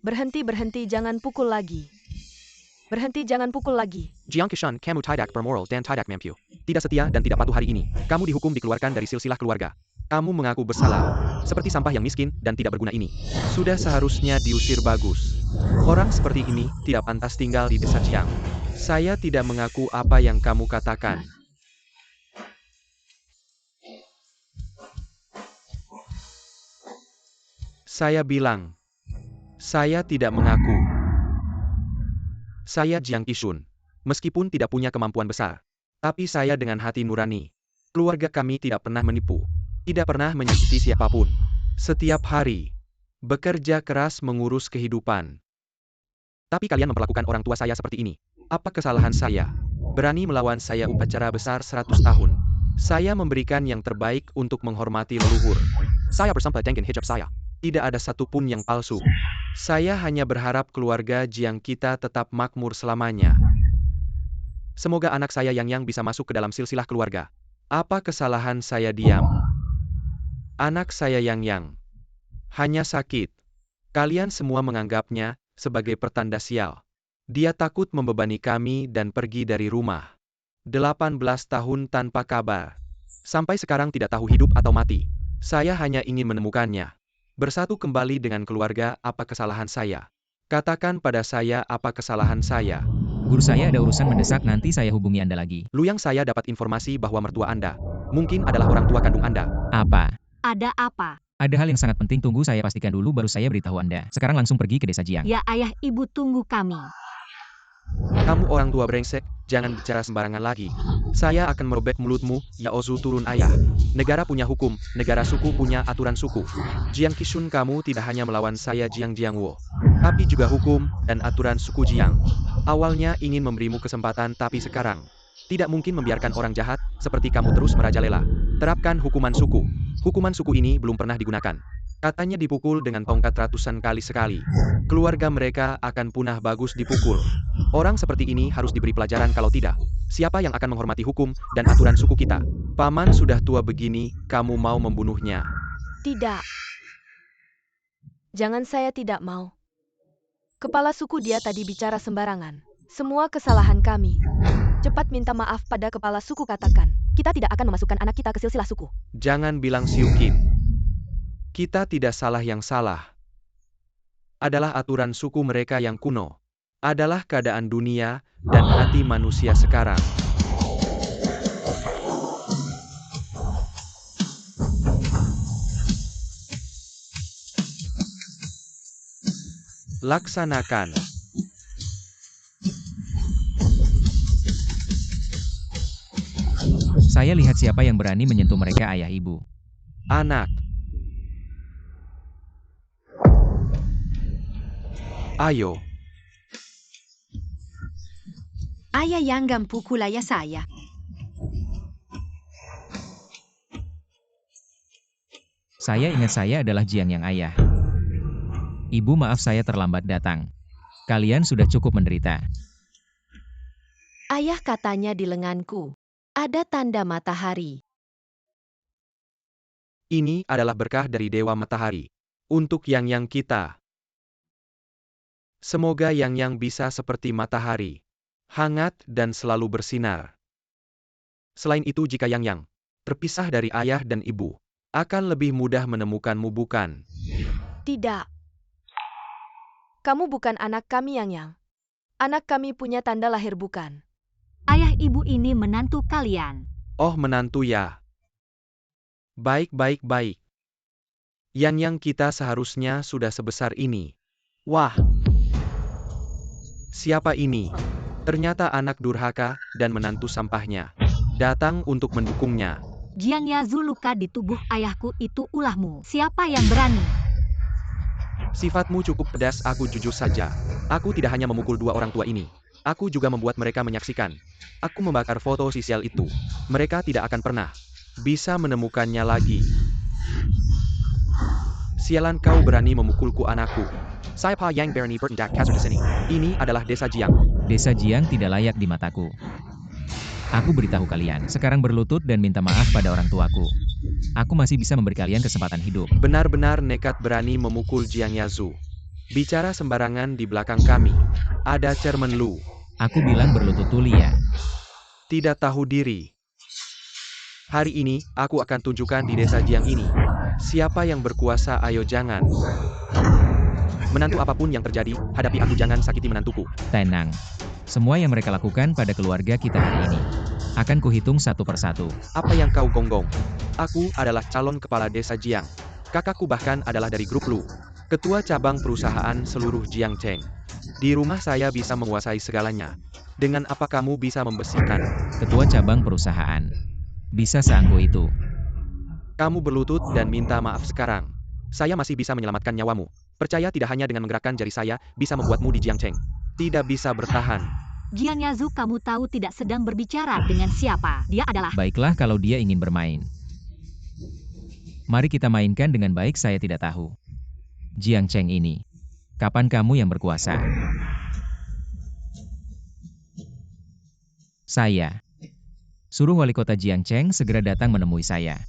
Berhenti, jangan pukul lagi. Berhenti, jangan pukul lagi. Jiang Qishan, kamu tidak bermoral dan tidak mampu. Tidak setia dan tidak patuh hari ini. Kamu dihukum dikeluarkan dari silsilah keluarga. Kamu mengaku bersalah. Seperti sampah yang miskin dan tidak berguna ini. Sudah seharusnya diusir bagus. Orang seperti ini tidak pantas tinggal di desa Jiang. Saya tidak mengaku apa yang kamu katakan. Saya bilang. Saya tidak mengaku. Saya Jiang Qishun. Meskipun tidak punya kemampuan besar. Tapi saya dengan hati nurani. Keluarga kami tidak pernah menipu. Tidak pernah menyakiti siapapun. Setiap hari. Bekerja keras mengurus kehidupan. Tapi kalian memperlakukan orang tua saya seperti ini. Apa kesalahan saya? Berani melawan saya upacara besar 100 tahun. Saya memberikan yang terbaik untuk menghormati leluhur. Saya bersama dengan hijab saya. Tidak ada satupun yang palsu. Saya hanya berharap keluarga Jiang kita tetap makmur selamanya. Semoga anak saya Yang bisa masuk ke dalam silsilah keluarga. Apa kesalahan saya diam? Anak saya Yang hanya sakit. Kalian semua menganggapnya sebagai pertanda sial. Dia takut membebani kami dan pergi dari rumah. 18 tahun tanpa kabar. Sampai sekarang tidak tahu hidup atau mati. Saya hanya ingin menemukannya. Bersatu kembali dengan keluarga, apa kesalahan saya? Katakan pada saya apa kesalahan saya. Guru saya ada urusan mendesak, nanti saya hubungi Anda lagi. Luyang, saya dapat informasi bahwa mertua Anda mungkin adalah orang tua kandung Anda. Apa? Ada apa? Ada hal yang sangat penting, tunggu saya pastikan dulu baru saya beritahu Anda. Sekarang langsung pergi ke desa Jiang. Ya ayah ibu tunggu kami. Kamu orang tua brengsek, jangan bicara sembarangan lagi. Saya akan merobek mulutmu, ya Ozu turun ayah. Negara punya hukum, negara suku punya aturan suku. Jiang Qishun, kamu tidak hanya melawan saya Jiang Jiangwo, tapi juga hukum dan aturan suku Jiang. Awalnya ingin memberimu kesempatan tapi sekarang tidak mungkin membiarkan orang jahat seperti kamu terus merajalela. Terapkan hukuman suku. Hukuman suku ini belum pernah digunakan. Katanya dipukul dengan tongkat ratusan kali sekali. Keluarga mereka akan punah bagus dipukul. Orang seperti ini harus diberi pelajaran, kalau tidak, siapa yang akan menghormati hukum dan aturan suku kita? Paman sudah tua begini, kamu mau membunuhnya? Tidak. Jangan, saya tidak mau. Kepala suku dia tadi bicara sembarangan. Semua kesalahan kami. Cepat minta maaf pada kepala suku, katakan. Kita tidak akan memasukkan anak kita ke silsilah suku. Jangan bilang Siu Kim. Kita tidak salah, yang salah adalah aturan suku mereka yang kuno. Adalah keadaan dunia dan hati manusia sekarang. Laksanakan. Saya lihat siapa yang berani menyentuh mereka, ayah ibu. Anak. Ayo. Ayah jangan pukul ayah saya. Saya ingat saya adalah Jiang yang ayah. Ibu, maaf saya terlambat datang. Kalian sudah cukup menderita. Ayah, katanya di lenganku ada tanda matahari. Ini adalah berkah dari Dewa Matahari. Untuk Yang kita. Semoga Yang bisa seperti matahari. Hangat dan selalu bersinar. Selain itu, jika Yang terpisah dari ayah dan ibu, akan lebih mudah menemukanmu, bukan? Tidak. Kamu bukan anak kami, Yang. Anak kami punya tanda lahir, bukan? Ayah ibu ini menantu kalian. Oh, menantu ya. Baik. Yang kita seharusnya sudah sebesar ini. Wah. Siapa ini? Ternyata anak durhaka dan menantu sampahnya datang untuk mendukungnya. Jiang Yazu luka di tubuh ayahku itu ulahmu. Siapa yang berani? Sifatmu cukup pedas, aku jujur saja. Aku tidak hanya memukul dua orang tua ini. Aku juga membuat mereka menyaksikan. Aku membakar foto sisial itu. Mereka tidak akan pernah bisa menemukannya lagi. Sialan kau berani memukulku anakku. Saya Pa Yang Berni bertindak kasar di sini. Ini adalah desa Jiang. Desa Jiang tidak layak di mataku. Aku beritahu kalian, sekarang berlutut dan minta maaf pada orang tuaku. Aku masih bisa memberi kalian kesempatan hidup. Benar-benar nekat berani memukul Jiang Yazu. Bicara sembarangan di belakang kami. Ada Chairman Lu. Aku bilang berlutut tuli ya. Tidak tahu diri. Hari ini, aku akan tunjukkan di desa Jiang ini. Siapa yang berkuasa, ayo jangan. Menantu apapun yang terjadi, hadapi aku, jangan sakiti menantuku. Tenang. Semua yang mereka lakukan pada keluarga kita hari ini akan kuhitung satu persatu. Apa yang kau gonggong? Aku adalah calon kepala desa Jiang. Kakakku bahkan adalah dari grup Lu. Ketua cabang perusahaan seluruh Jiangcheng. Di rumah saya bisa menguasai segalanya. Dengan apa kamu bisa membersihkan? Ketua cabang perusahaan. Bisa seangkuh itu. Kamu berlutut dan minta maaf sekarang. Saya masih bisa menyelamatkan nyawamu. Percaya tidak hanya dengan menggerakkan jari saya, bisa membuatmu di Jiangcheng tidak bisa bertahan. Jiang Yazu, kamu tahu tidak sedang berbicara dengan siapa. Dia adalah... Baiklah kalau dia ingin bermain. Mari kita mainkan dengan baik, saya tidak tahu. Jiangcheng ini. Kapan kamu yang berkuasa? Saya. Suruh wali kota Jiangcheng segera datang menemui saya.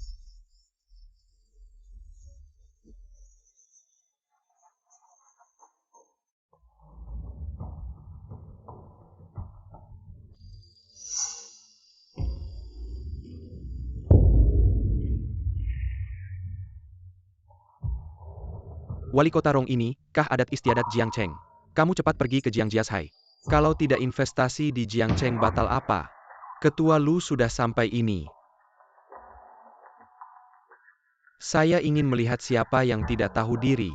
Wali kota Rong ini, kah adat istiadat Jiangcheng? Kamu cepat pergi ke Jiangjiashai. Kalau tidak investasi di Jiangcheng batal apa? Ketua Lu sudah sampai ini. Saya ingin melihat siapa yang tidak tahu diri.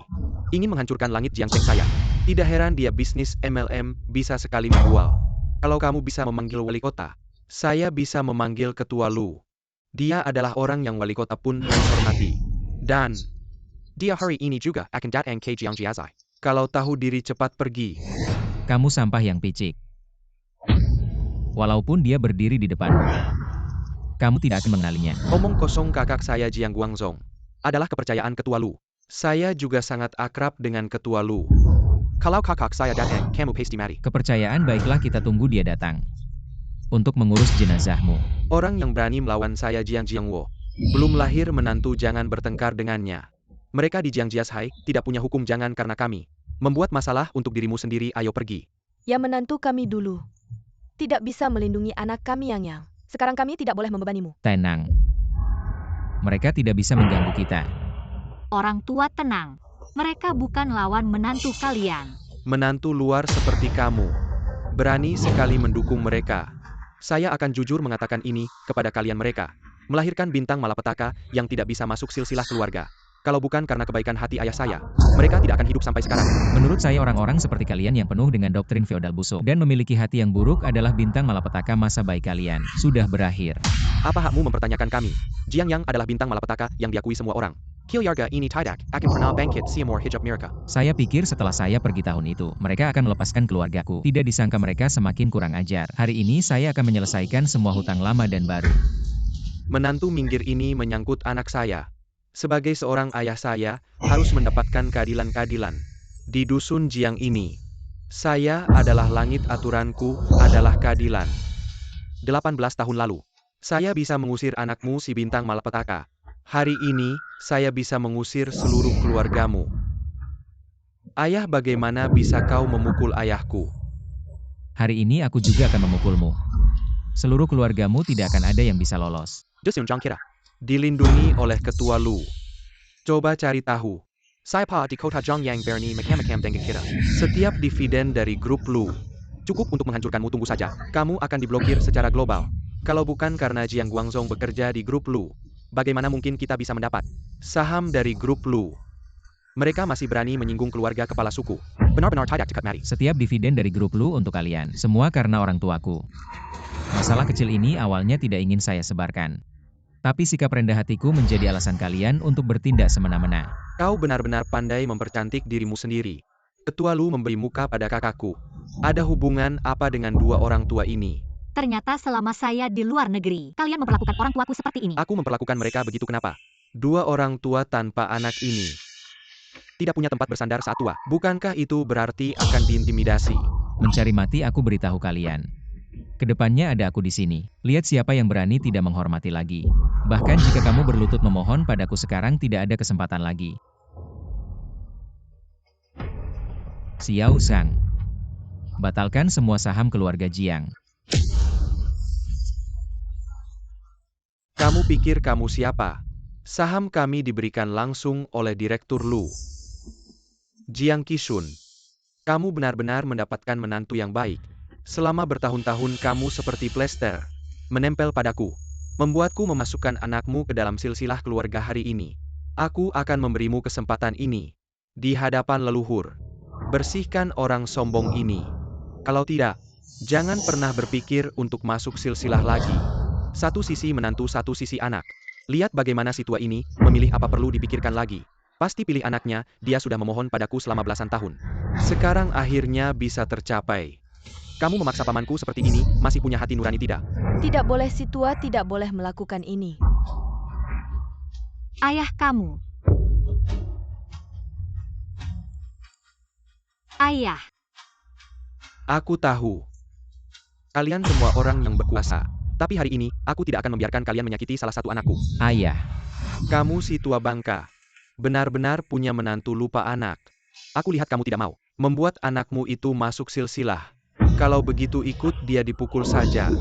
Ingin menghancurkan langit Jiangcheng saya. Tidak heran dia bisnis MLM bisa sekali menjual. Kalau kamu bisa memanggil wali kota, saya bisa memanggil Ketua Lu. Dia adalah orang yang wali kota pun harus hormati. Dan dia hari ini juga akan datang ke Jiangjiashai. Kalau tahu diri cepat pergi. Kamu sampah yang picik. Walaupun dia berdiri di depanmu, kamu tidak akan mengenalinya. Omong kosong, kakak saya Jiang Guangzong adalah kepercayaan Ketua Lu. Saya juga sangat akrab dengan Ketua Lu. Kalau kakak saya datang, kamu pasti mati. Kepercayaan, baiklah kita tunggu dia datang. Untuk mengurus jenazahmu. Orang yang berani melawan saya Jiang Jiangwo. Belum lahir menantu, jangan bertengkar dengannya. Mereka di Jiangjiashai tidak punya hukum, jangan karena kami membuat masalah untuk dirimu sendiri, ayo pergi. Ya, menantu kami dulu tidak bisa melindungi anak kami Yang. Sekarang kami tidak boleh membebanimu. Tenang. Mereka tidak bisa mengganggu kita. Orang tua tenang. Mereka bukan lawan menantu kalian. Menantu luar seperti kamu berani sekali mendukung mereka. Saya akan jujur mengatakan ini kepada kalian, mereka melahirkan bintang malapetaka yang tidak bisa masuk silsilah keluarga. Kalau bukan karena kebaikan hati ayah saya, mereka tidak akan hidup sampai sekarang. Menurut saya orang-orang seperti kalian yang penuh dengan doktrin feodal busuk dan memiliki hati yang buruk adalah bintang malapetaka. Masa baik kalian sudah berakhir. Apa hakmu mempertanyakan kami? Jiang Yang adalah bintang malapetaka yang diakui semua orang. Kilyarga ini tidak akan pernah bangkit Siamor hijab mereka. Saya pikir setelah saya pergi tahun itu, mereka akan melepaskan keluargaku. Tidak disangka mereka semakin kurang ajar. Hari ini saya akan menyelesaikan semua hutang lama dan baru. Menantu minggir ini menyangkut anak saya. Sebagai seorang ayah, saya harus mendapatkan keadilan-keadilan. Di dusun Jiang ini, saya adalah langit, aturanku adalah keadilan. 18 tahun lalu, saya bisa mengusir anakmu si bintang malapetaka. Hari ini, saya bisa mengusir seluruh keluargamu. Ayah, bagaimana bisa kau memukul ayahku? Hari ini aku juga akan memukulmu. Seluruh keluargamu tidak akan ada yang bisa lolos. Dusun Jiangkira dilindungi oleh Ketua Lu. Coba cari tahu. Saya Pa di kota Zhongyang Berni makam dengan kira. Setiap dividen dari grup Lu cukup untuk menghancurkanmu, tunggu saja. Kamu akan diblokir secara global. Kalau bukan karena Jiang Guangzong bekerja di grup Lu, bagaimana mungkin kita bisa mendapat saham dari grup Lu? Mereka masih berani menyinggung keluarga kepala suku. Benar-benar tidak cekat mati. Setiap dividen dari grup Lu untuk kalian. Semua karena orang tuaku. Masalah kecil ini awalnya tidak ingin saya sebarkan. Tapi sikap rendah hatiku menjadi alasan kalian untuk bertindak semena-mena. Kau benar-benar pandai mempercantik dirimu sendiri. Ketua Lu memberi muka pada kakakku. Ada hubungan apa dengan dua orang tua ini? Ternyata selama saya di luar negeri, kalian memperlakukan orang tuaku seperti ini. Aku memperlakukan mereka begitu kenapa? Dua orang tua tanpa anak ini tidak punya tempat bersandar saat tua. Bukankah itu berarti akan diintimidasi? Mencari mati aku beritahu kalian. Kedepannya ada aku di sini. Lihat siapa yang berani tidak menghormati lagi. Bahkan jika kamu berlutut memohon padaku sekarang tidak ada kesempatan lagi. Xiao Zhang. Batalkan semua saham keluarga Jiang. Kamu pikir kamu siapa? Saham kami diberikan langsung oleh Direktur Lu. Jiang Qishun. Kamu benar-benar mendapatkan menantu yang baik. Selama bertahun-tahun kamu seperti plester, menempel padaku, membuatku memasukkan anakmu ke dalam silsilah keluarga hari ini. Aku akan memberimu kesempatan ini. Di hadapan leluhur. Bersihkan orang sombong ini. Kalau tidak, jangan pernah berpikir untuk masuk silsilah lagi. Satu sisi menantu, satu sisi anak. Lihat bagaimana si tua ini, memilih apa perlu dipikirkan lagi. Pasti pilih anaknya, dia sudah memohon padaku selama belasan tahun. Sekarang akhirnya bisa tercapai. Kamu memaksa pamanku seperti ini, masih punya hati nurani tidak? Tidak boleh, si tua tidak boleh melakukan ini. Ayah kamu. Ayah. Aku tahu. Kalian semua orang yang berkuasa. Tapi hari ini, aku tidak akan membiarkan kalian menyakiti salah satu anakku. Ayah. Kamu si tua bangka. Benar-benar punya menantu lupa anak. Aku lihat kamu tidak mau membuat anakmu itu masuk silsilah. Kalau begitu ikut dia dipukul saja.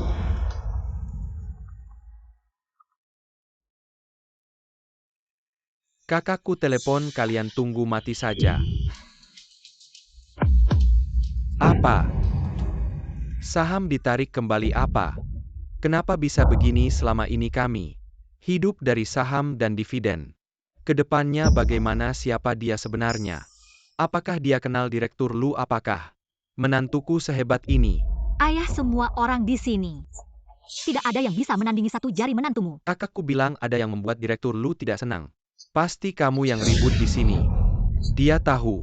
Kakakku telepon, kalian tunggu mati saja. Apa? Saham ditarik kembali apa? Kenapa bisa begini selama ini kami hidup dari saham dan dividen? Kedepannya bagaimana, siapa dia sebenarnya? Apakah dia kenal Direktur Lu? Apakah menantuku sehebat ini? Ayah semua orang di sini. Tidak ada yang bisa menandingi satu jari menantumu. Kakakku bilang ada yang membuat Direktur Lu tidak senang. Pasti kamu yang ribut di sini. Dia tahu.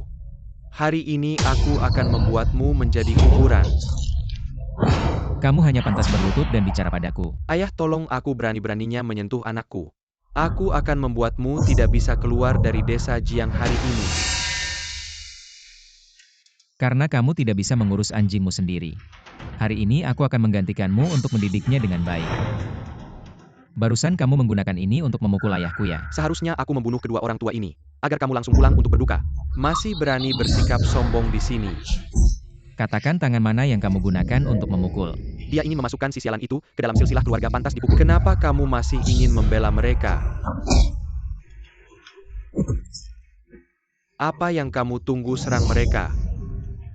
Hari ini aku akan membuatmu menjadi kuburan. Kamu hanya pantas berlutut dan bicara padaku. Ayah, tolong, aku berani-beraninya menyentuh anakku. Aku akan membuatmu tidak bisa keluar dari desa Jiang hari ini. Karena kamu tidak bisa mengurus anjingmu sendiri. Hari ini aku akan menggantikanmu untuk mendidiknya dengan baik. Barusan kamu menggunakan ini untuk memukul ayahku ya. Seharusnya aku membunuh kedua orang tua ini, agar kamu langsung pulang untuk berduka. Masih berani bersikap sombong di sini. Katakan tangan mana yang kamu gunakan untuk memukul. Dia ingin memasukkan si sialan itu ke dalam silsilah keluarga, pantas dipukul. Kenapa kamu masih ingin membela mereka? Apa yang kamu tunggu, serang mereka?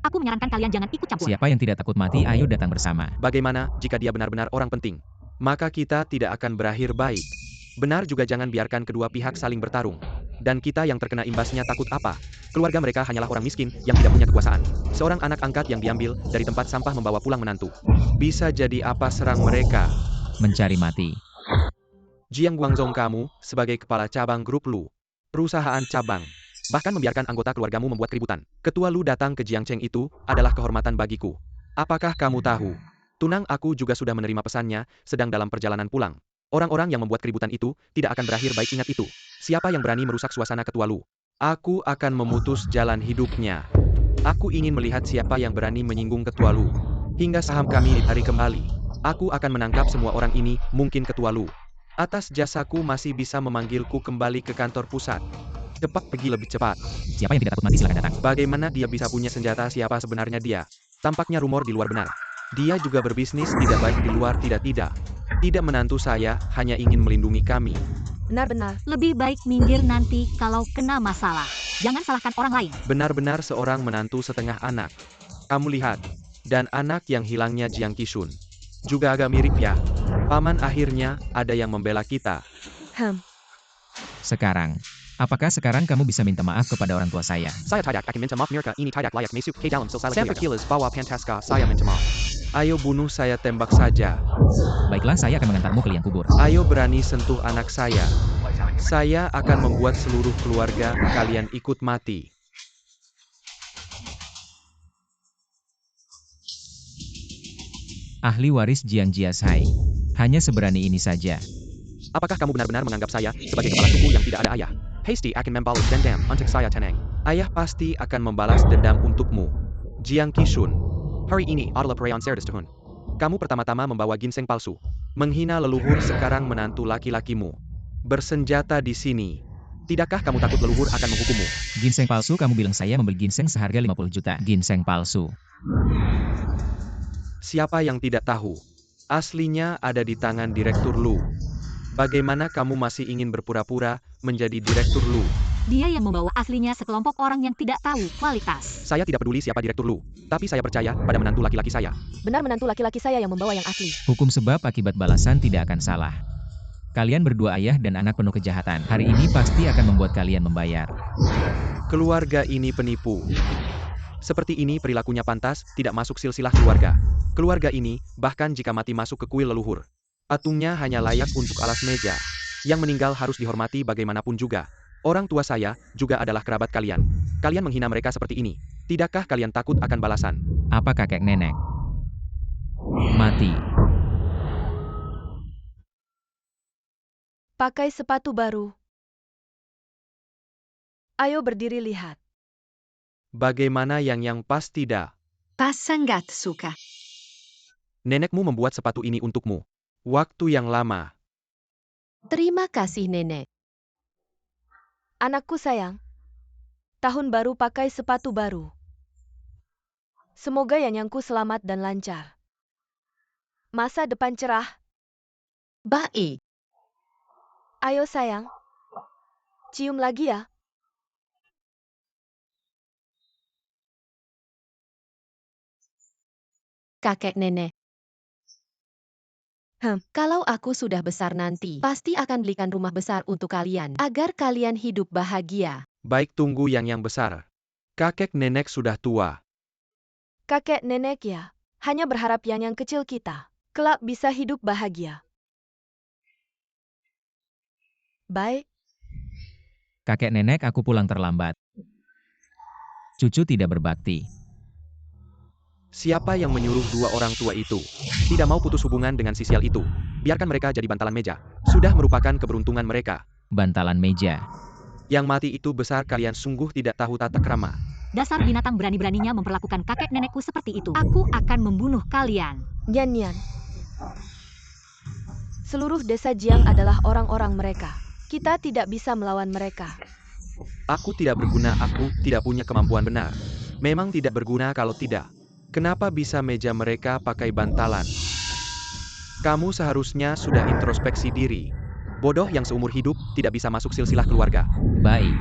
Aku menyarankan kalian jangan ikut campur. Siapa yang tidak takut mati, ayo datang bersama. Bagaimana jika dia benar-benar orang penting? Maka kita tidak akan berakhir baik. Benar juga, jangan biarkan kedua pihak saling bertarung. Dan kita yang terkena imbasnya takut apa? Keluarga mereka hanyalah orang miskin yang tidak punya kekuasaan. Seorang anak angkat yang diambil dari tempat sampah membawa pulang menantu. Bisa jadi apa, serang mereka? Mencari mati. Jiang Guangzhong, kamu sebagai kepala cabang grup Lu, perusahaan cabang, bahkan membiarkan anggota keluargamu membuat keributan. Ketua Lu datang ke Jiangcheng itu adalah kehormatan bagiku. Apakah kamu tahu? Tunang aku juga sudah menerima pesannya, sedang dalam perjalanan pulang. Orang-orang yang membuat keributan itu tidak akan berakhir baik, ingat itu. Siapa yang berani merusak suasana Ketua Lu? Aku akan memutus jalan hidupnya. Aku ingin melihat siapa yang berani menyinggung Ketua Lu. Hingga saham kami ditarik kembali. Aku akan menangkap semua orang ini, mungkin Ketua Lu. Atas jasaku masih bisa memanggilku kembali ke kantor pusat. Cepat pergi, lebih cepat. Siapa yang tidak takut mati silakan datang. Bagaimana dia bisa punya senjata? Siapa sebenarnya dia? Tampaknya rumor di luar benar. Dia juga berbisnis tidak baik di luar, tidak. Tidak, menantu saya hanya ingin melindungi kami. Benar-benar. Lebih baik minggir nanti kalau kena masalah. Jangan salahkan orang lain. Benar-benar seorang menantu setengah anak. Kamu lihat. Dan anak yang hilangnya Jiang Qishun. Juga agak mirip ya. Paman, akhirnya ada yang membela kita. Sekarang, Apakah sekarang kamu bisa minta maaf kepada orang tua saya? Saya tidak akan minta maaf mereka ini tidak layak masuk ke dalam silsilah keluarga. Kilas bawa Pentaska, saya minta maaf. Ayo bunuh saya tembak saja. Baiklah, saya akan mengantarmu ke liang kubur. Ayo berani sentuh anak saya. Saya akan membuat seluruh keluarga kalian ikut mati. Ahli waris Jiang Jiashai. Hanya seberani ini saja. Apakah kamu benar-benar menganggap saya sebagai kepala suku yang tidak ada ayah? Hasty akan membalas dendam untuk saya tenang. Ayah pasti akan membalas dendam untukmu. Jiang Qishun. Hari ini adalah perayaan Serdes Tahun. Kamu pertama-tama membawa ginseng palsu. Menghina leluhur, sekarang menantu laki-lakimu. Bersenjata di sini. Tidakkah kamu takut leluhur akan menghukummu? Ginseng palsu, kamu bilang saya membeli ginseng seharga 50 juta. Ginseng palsu. Siapa yang tidak tahu? Aslinya ada di tangan Direktur Lu. Bagaimana kamu masih ingin berpura-pura menjadi Direktur Lu? Dia yang membawa aslinya sekelompok orang yang tidak tahu kualitas. Saya tidak peduli siapa Direktur Lu, tapi saya percaya pada menantu laki-laki saya. Benar menantu laki-laki saya yang membawa yang asli. Hukum sebab akibat balasan tidak akan salah. Kalian berdua ayah dan anak penuh kejahatan. Hari ini pasti akan membuat kalian membayar. Keluarga ini penipu. Seperti ini perilakunya pantas, tidak masuk silsilah keluarga. Keluarga ini, bahkan jika mati masuk ke kuil leluhur. Patungnya hanya layak untuk alas meja. Yang meninggal harus dihormati bagaimanapun juga. Orang tua saya juga adalah kerabat kalian. Kalian menghina mereka seperti ini. Tidakkah kalian takut akan balasan? Apa kakek nenek mati? Pakai sepatu baru. Ayo berdiri lihat. Bagaimana yang pas tidak? Passangat suka. Nenekmu membuat sepatu ini untukmu. Waktu yang lama. Terima kasih, Nenek. Anakku sayang. Tahun baru pakai sepatu baru. Semoga yanyangku selamat dan lancar. Masa depan cerah. Baik. Ayo sayang. Cium lagi ya. Kakek nenek. Kalau aku sudah besar nanti, pasti akan belikan rumah besar untuk kalian, agar kalian hidup bahagia. Baik, tunggu yang besar. Kakek nenek sudah tua. Kakek nenek ya. Hanya berharap yang kecil kita kelak bisa hidup bahagia. Baik. Kakek nenek, aku pulang terlambat. Cucu tidak berbakti. Siapa yang menyuruh dua orang tua itu? Tidak mau putus hubungan dengan si sial itu. Biarkan mereka jadi bantalan meja. Sudah merupakan keberuntungan mereka. Bantalan meja. Yang mati itu besar, kalian sungguh tidak tahu tata krama. Dasar binatang, berani-beraninya memperlakukan kakek nenekku seperti itu. Aku akan membunuh kalian. Nyan. Seluruh desa Jiang adalah orang-orang mereka. Kita tidak bisa melawan mereka. Aku tidak berguna, aku tidak punya kemampuan benar. Memang tidak berguna kalau tidak. Kenapa bisa meja mereka pakai bantalan? Kamu seharusnya sudah introspeksi diri. Bodoh yang seumur hidup tidak bisa masuk silsilah keluarga. Baik.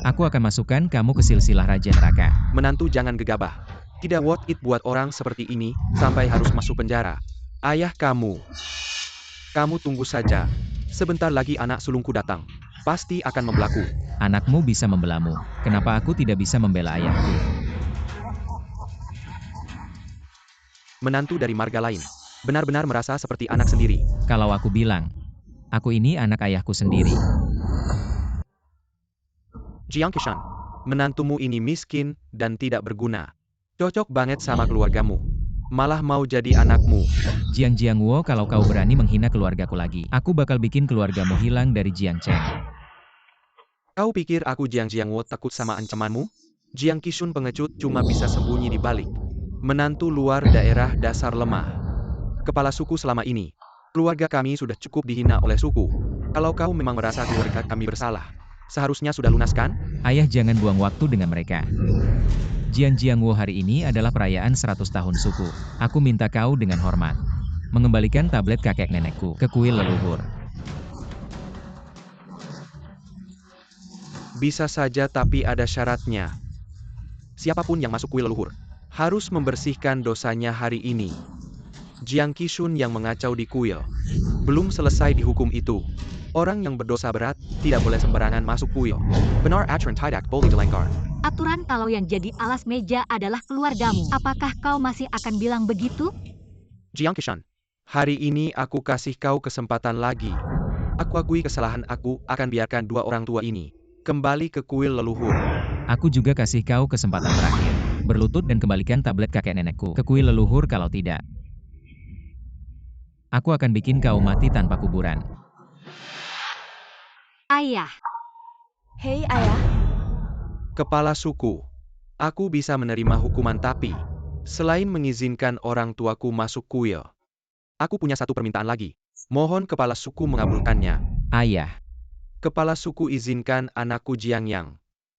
Aku akan masukkan kamu ke silsilah Raja Neraka. Menantu, jangan gegabah. Tidak worth it buat orang seperti ini sampai harus masuk penjara. Ayah kamu. Kamu tunggu saja. Sebentar lagi anak sulungku datang. Pasti akan membelaku. Anakmu bisa membelamu. Kenapa aku tidak bisa membela ayahku? Menantu dari marga lain. Benar-benar merasa seperti anak sendiri. Kalau aku bilang, aku ini anak ayahku sendiri. Jiang Qishun, menantumu ini miskin dan tidak berguna. Cocok banget sama keluargamu. Malah mau jadi anakmu. Jiang Jiangwo, kalau kau berani menghina keluargaku lagi, aku bakal bikin keluargamu hilang dari Jiang Cheng. Kau pikir aku Jiang Jiangwo takut sama ancamanmu? Jiang Qishun pengecut cuma bisa sembunyi di balik. Menantu luar daerah dasar lemah. Kepala suku selama ini. Keluarga kami sudah cukup dihina oleh suku. Kalau kau memang merasa keluarga kami bersalah, seharusnya sudah lunas kan? Ayah, jangan buang waktu dengan mereka. Jiang Jiangwo, hari ini adalah perayaan 100 tahun suku. Aku minta kau dengan hormat mengembalikan tablet kakek nenekku ke kuil leluhur. Bisa saja, tapi ada syaratnya. Siapapun yang masuk kuil leluhur harus membersihkan dosanya hari ini. Jiang Qishun yang mengacau di kuil belum selesai dihukum itu. Orang yang berdosa berat tidak boleh sembarangan masuk kuil. Benar aturan tidak boleh dilanggar. Aturan kalau yang jadi alas meja adalah keluargamu. Apakah kau masih akan bilang begitu? Jiang Qishan, hari ini aku kasih kau kesempatan lagi. Aku akui kesalahan aku, akan biarkan dua orang tua ini kembali ke kuil leluhur. Aku juga kasih kau kesempatan terakhir. Berlutut dan kembalikan tablet kakek nenekku ke kuil leluhur, kalau tidak, aku akan bikin kau mati tanpa kuburan. Ayah, Hei ayah, Kepala suku, aku bisa menerima hukuman tapi, selain mengizinkan orang tuaku masuk kuil, aku punya satu permintaan lagi. Mohon kepala suku mengabulkannya. Ayah, Kepala suku izinkan anakku Jiang Yang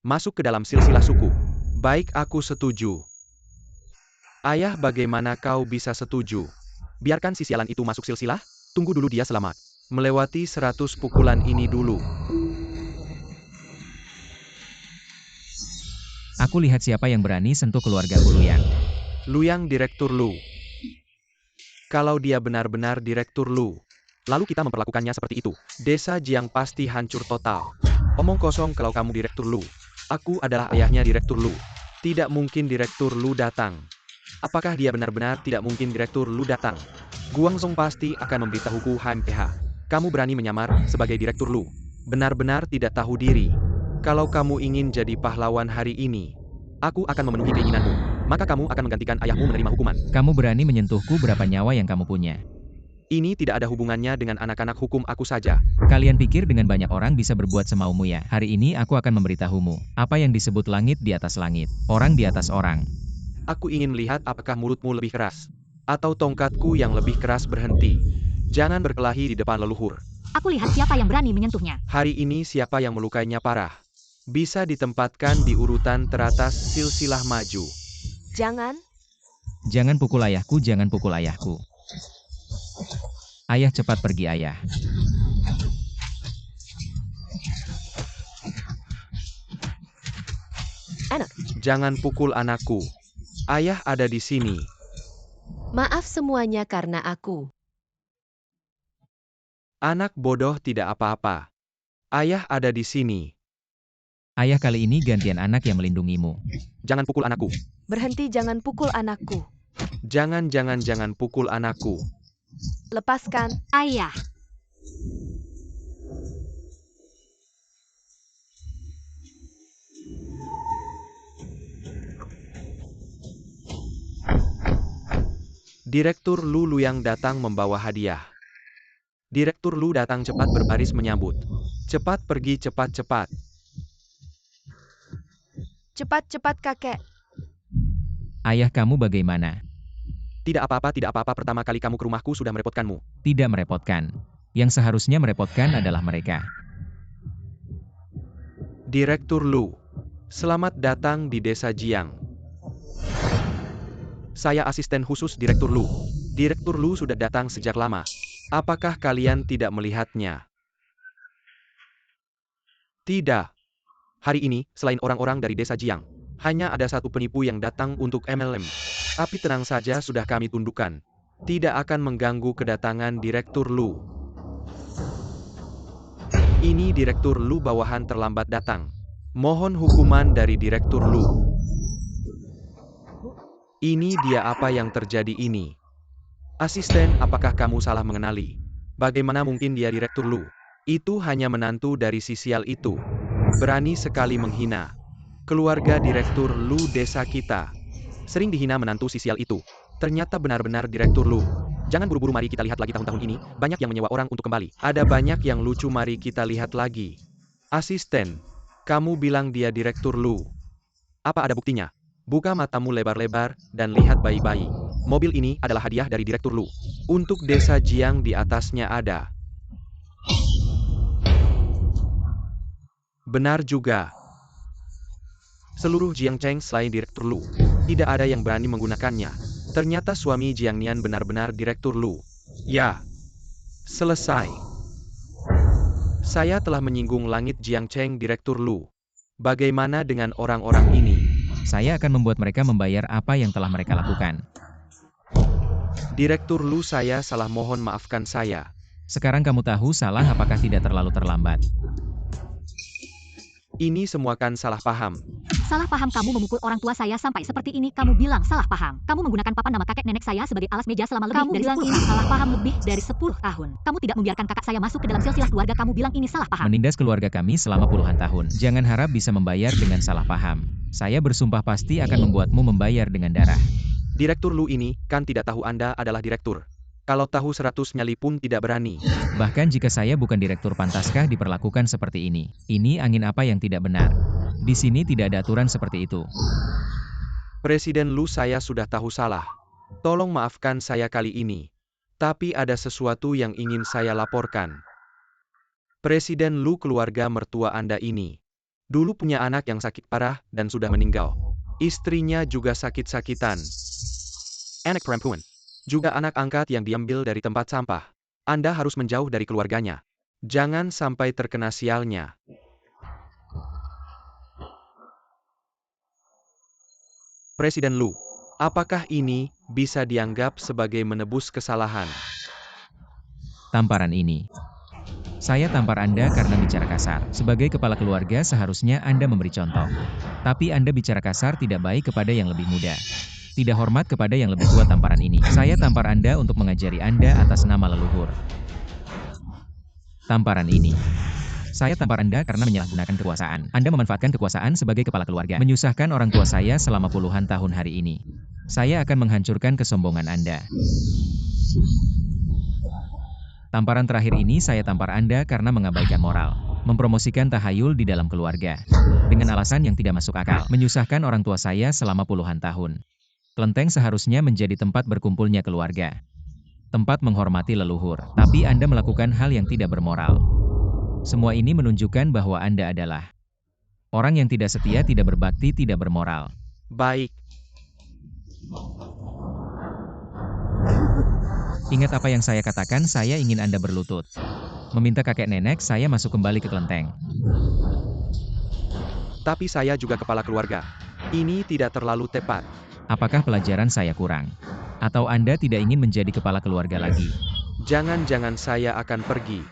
masuk ke dalam silsilah suku. Baik, aku setuju. Ayah, bagaimana kau bisa setuju? Biarkan si sialan itu masuk silsilah? Tunggu dulu, dia selamat melewati 100 pukulan ini dulu. aku lihat siapa yang berani sentuh keluargaku Luyang. Luyang Direktur Lu. Kalau dia benar-benar Direktur Lu, lalu kita memperlakukannya seperti itu, desa Jiang pasti hancur total. Omong kosong kalau kamu Direktur Lu. Aku adalah ayahnya Direktur Lu. Tidak mungkin Direktur Lu datang. Apakah dia benar-benar tidak mungkin Direktur Lu datang? Guangzhong pasti akan memberitahuku HMPH. Kamu berani menyamar sebagai Direktur Lu. Benar-benar tidak tahu diri. Kalau kamu ingin jadi pahlawan hari ini, aku akan memenuhi keinginanmu. Maka kamu akan menggantikan ayahmu menerima hukuman. Kamu berani menyentuhku, berapa nyawa yang kamu punya? Ini tidak ada hubungannya dengan anak-anak hukum aku saja. Kalian pikir dengan banyak orang bisa berbuat semaumu ya? Hari ini aku akan memberitahumu, apa yang disebut langit di atas langit, orang di atas orang. Aku ingin melihat apakah mulutmu lebih keras, atau tongkatku yang lebih keras. Berhenti. Jangan berkelahi di depan leluhur. aku lihat siapa yang berani menyentuhnya. Hari ini siapa yang melukainya parah? Bisa ditempatkan di urutan teratas silsilah maju. jangan. Jangan pukul ayahku, jangan pukul ayahku. Ayah, cepat pergi ayah. Anak, Jangan pukul anakku. Ayah ada di sini. Maaf semuanya karena aku. Anak bodoh, tidak apa-apa. Ayah ada di sini. Ayah, kali ini gantian anak yang melindungimu. Jangan pukul anakku. berhenti, jangan pukul anakku. Jangan pukul anakku. Lepaskan. Ayah, Direktur Lu Luyang datang membawa hadiah. Direktur Lu datang cepat berbaris menyambut. Cepat pergi, cepat-cepat. Cepat-cepat kakek. Ayah, kamu bagaimana? Tidak apa-apa, pertama kali kamu ke rumahku sudah merepotkanmu. Tidak merepotkan. Yang seharusnya merepotkan adalah mereka. Direktur Lu, selamat datang di desa Jiang. Saya asisten khusus Direktur Lu. Direktur Lu sudah datang sejak lama. Apakah kalian tidak melihatnya? Tidak. Hari ini, selain orang-orang dari desa Jiang, hanya ada satu penipu yang datang untuk MLM. Tapi tenang saja, sudah kami tundukkan. Tidak akan mengganggu kedatangan Direktur Lu. Ini Direktur Lu bawahan terlambat datang. Mohon hukuman dari Direktur Lu. Ini dia, apa yang terjadi ini? Asisten, apakah kamu salah mengenali? Bagaimana mungkin dia Direktur Lu? Itu hanya menantu dari si sial itu. Berani sekali menghina keluarga Direktur Lu desa kita. Sering dihina menantu si sial itu. Ternyata benar-benar Direktur Lu. Jangan buru-buru, mari kita lihat lagi tahun-tahun ini. Banyak yang menyewa orang untuk kembali. Ada banyak yang lucu, mari kita lihat lagi. Asisten, kamu bilang dia Direktur Lu. Apa ada buktinya? Buka matamu lebar-lebar, dan lihat baik-baik. Mobil ini adalah hadiah dari Direktur Lu. Untuk desa Jiang, di atasnya ada. Benar juga. Seluruh Jiangcheng selain Direktur Lu, tidak ada yang berani menggunakannya. Ternyata suami Jiang Nian benar-benar Direktur Lu. Ya. Selesai. Saya telah menyinggung langit Jiangcheng Direktur Lu. Bagaimana dengan orang-orang ini? Saya akan membuat mereka membayar apa yang telah mereka lakukan. Direktur Lu, saya salah, mohon maafkan saya. Sekarang kamu tahu salah apakah tidak terlalu terlambat? Ini semua kan salah paham. Salah paham kamu memukul orang tua saya sampai seperti ini. Kamu bilang salah paham. Kamu menggunakan papan nama kakek nenek saya sebagai alas meja selama lebih dari 10 tahun. Kamu bilang ini salah paham lebih dari 10 tahun. Kamu tidak membiarkan kakak saya masuk ke dalam silsilah keluarga. Kamu bilang ini salah paham. Menindas keluarga kami selama puluhan tahun. Jangan harap bisa membayar dengan salah paham. Saya bersumpah pasti akan membuatmu membayar dengan darah. Direktur Lu ini kan tidak tahu Anda adalah direktur. Kalau tahu 100 nyali pun tidak berani. Bahkan jika saya bukan direktur, pantaskah diperlakukan seperti ini? Ini angin apa yang tidak benar? Di sini tidak ada aturan seperti itu. Presiden Lu, saya sudah tahu salah. Tolong maafkan saya kali ini. Tapi ada sesuatu yang ingin saya laporkan. Presiden Lu, keluarga mertua Anda ini dulu punya anak yang sakit parah dan sudah meninggal. Istrinya juga sakit-sakitan. Anak perempuan. Juga anak angkat yang diambil dari tempat sampah. Anda harus menjauh dari keluarganya. Jangan sampai terkena sialnya. Presiden Lu, apakah ini bisa dianggap sebagai menebus kesalahan? Tamparan ini. Saya tampar Anda karena bicara kasar. Sebagai kepala keluarga seharusnya Anda memberi contoh. Tapi Anda bicara kasar tidak baik kepada yang lebih muda. Tidak hormat kepada yang lebih tua. Tamparan ini. Saya tampar Anda untuk mengajari Anda atas nama leluhur. Tamparan ini. Saya tampar Anda karena menyalahgunakan kekuasaan. Anda memanfaatkan kekuasaan sebagai kepala keluarga. Menyusahkan orang tua saya selama puluhan tahun hari ini. Saya akan menghancurkan kesombongan Anda. Tamparan terakhir ini saya tampar Anda karena mengabaikan moral. Mempromosikan tahayul di dalam keluarga. Dengan alasan yang tidak masuk akal. Menyusahkan orang tua saya selama puluhan tahun. Kelenteng seharusnya menjadi tempat berkumpulnya keluarga. Tempat menghormati leluhur. Tapi Anda melakukan hal yang tidak bermoral. Semua ini menunjukkan bahwa Anda adalah orang yang tidak setia, tidak berbakti, tidak bermoral. Baik. Ingat apa yang saya katakan, saya ingin Anda berlutut. Meminta kakek nenek saya masuk kembali ke kelenteng. Tapi saya juga kepala keluarga. Ini tidak terlalu tepat. Apakah pelajaran saya kurang? Atau Anda tidak ingin menjadi kepala keluarga lagi? Jangan-jangan saya akan pergi.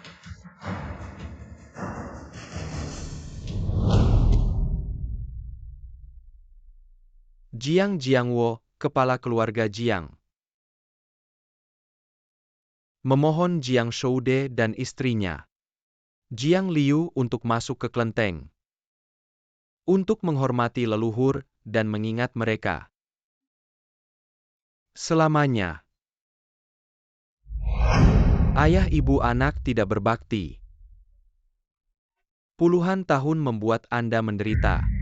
Jiang Jiangwo, kepala keluarga Jiang, memohon Jiang Shoude dan istrinya, Jiang Liu, untuk masuk ke kelenteng. Untuk menghormati leluhur dan mengingat mereka selamanya. Ayah ibu anak tidak berbakti. Puluhan tahun membuat Anda menderita.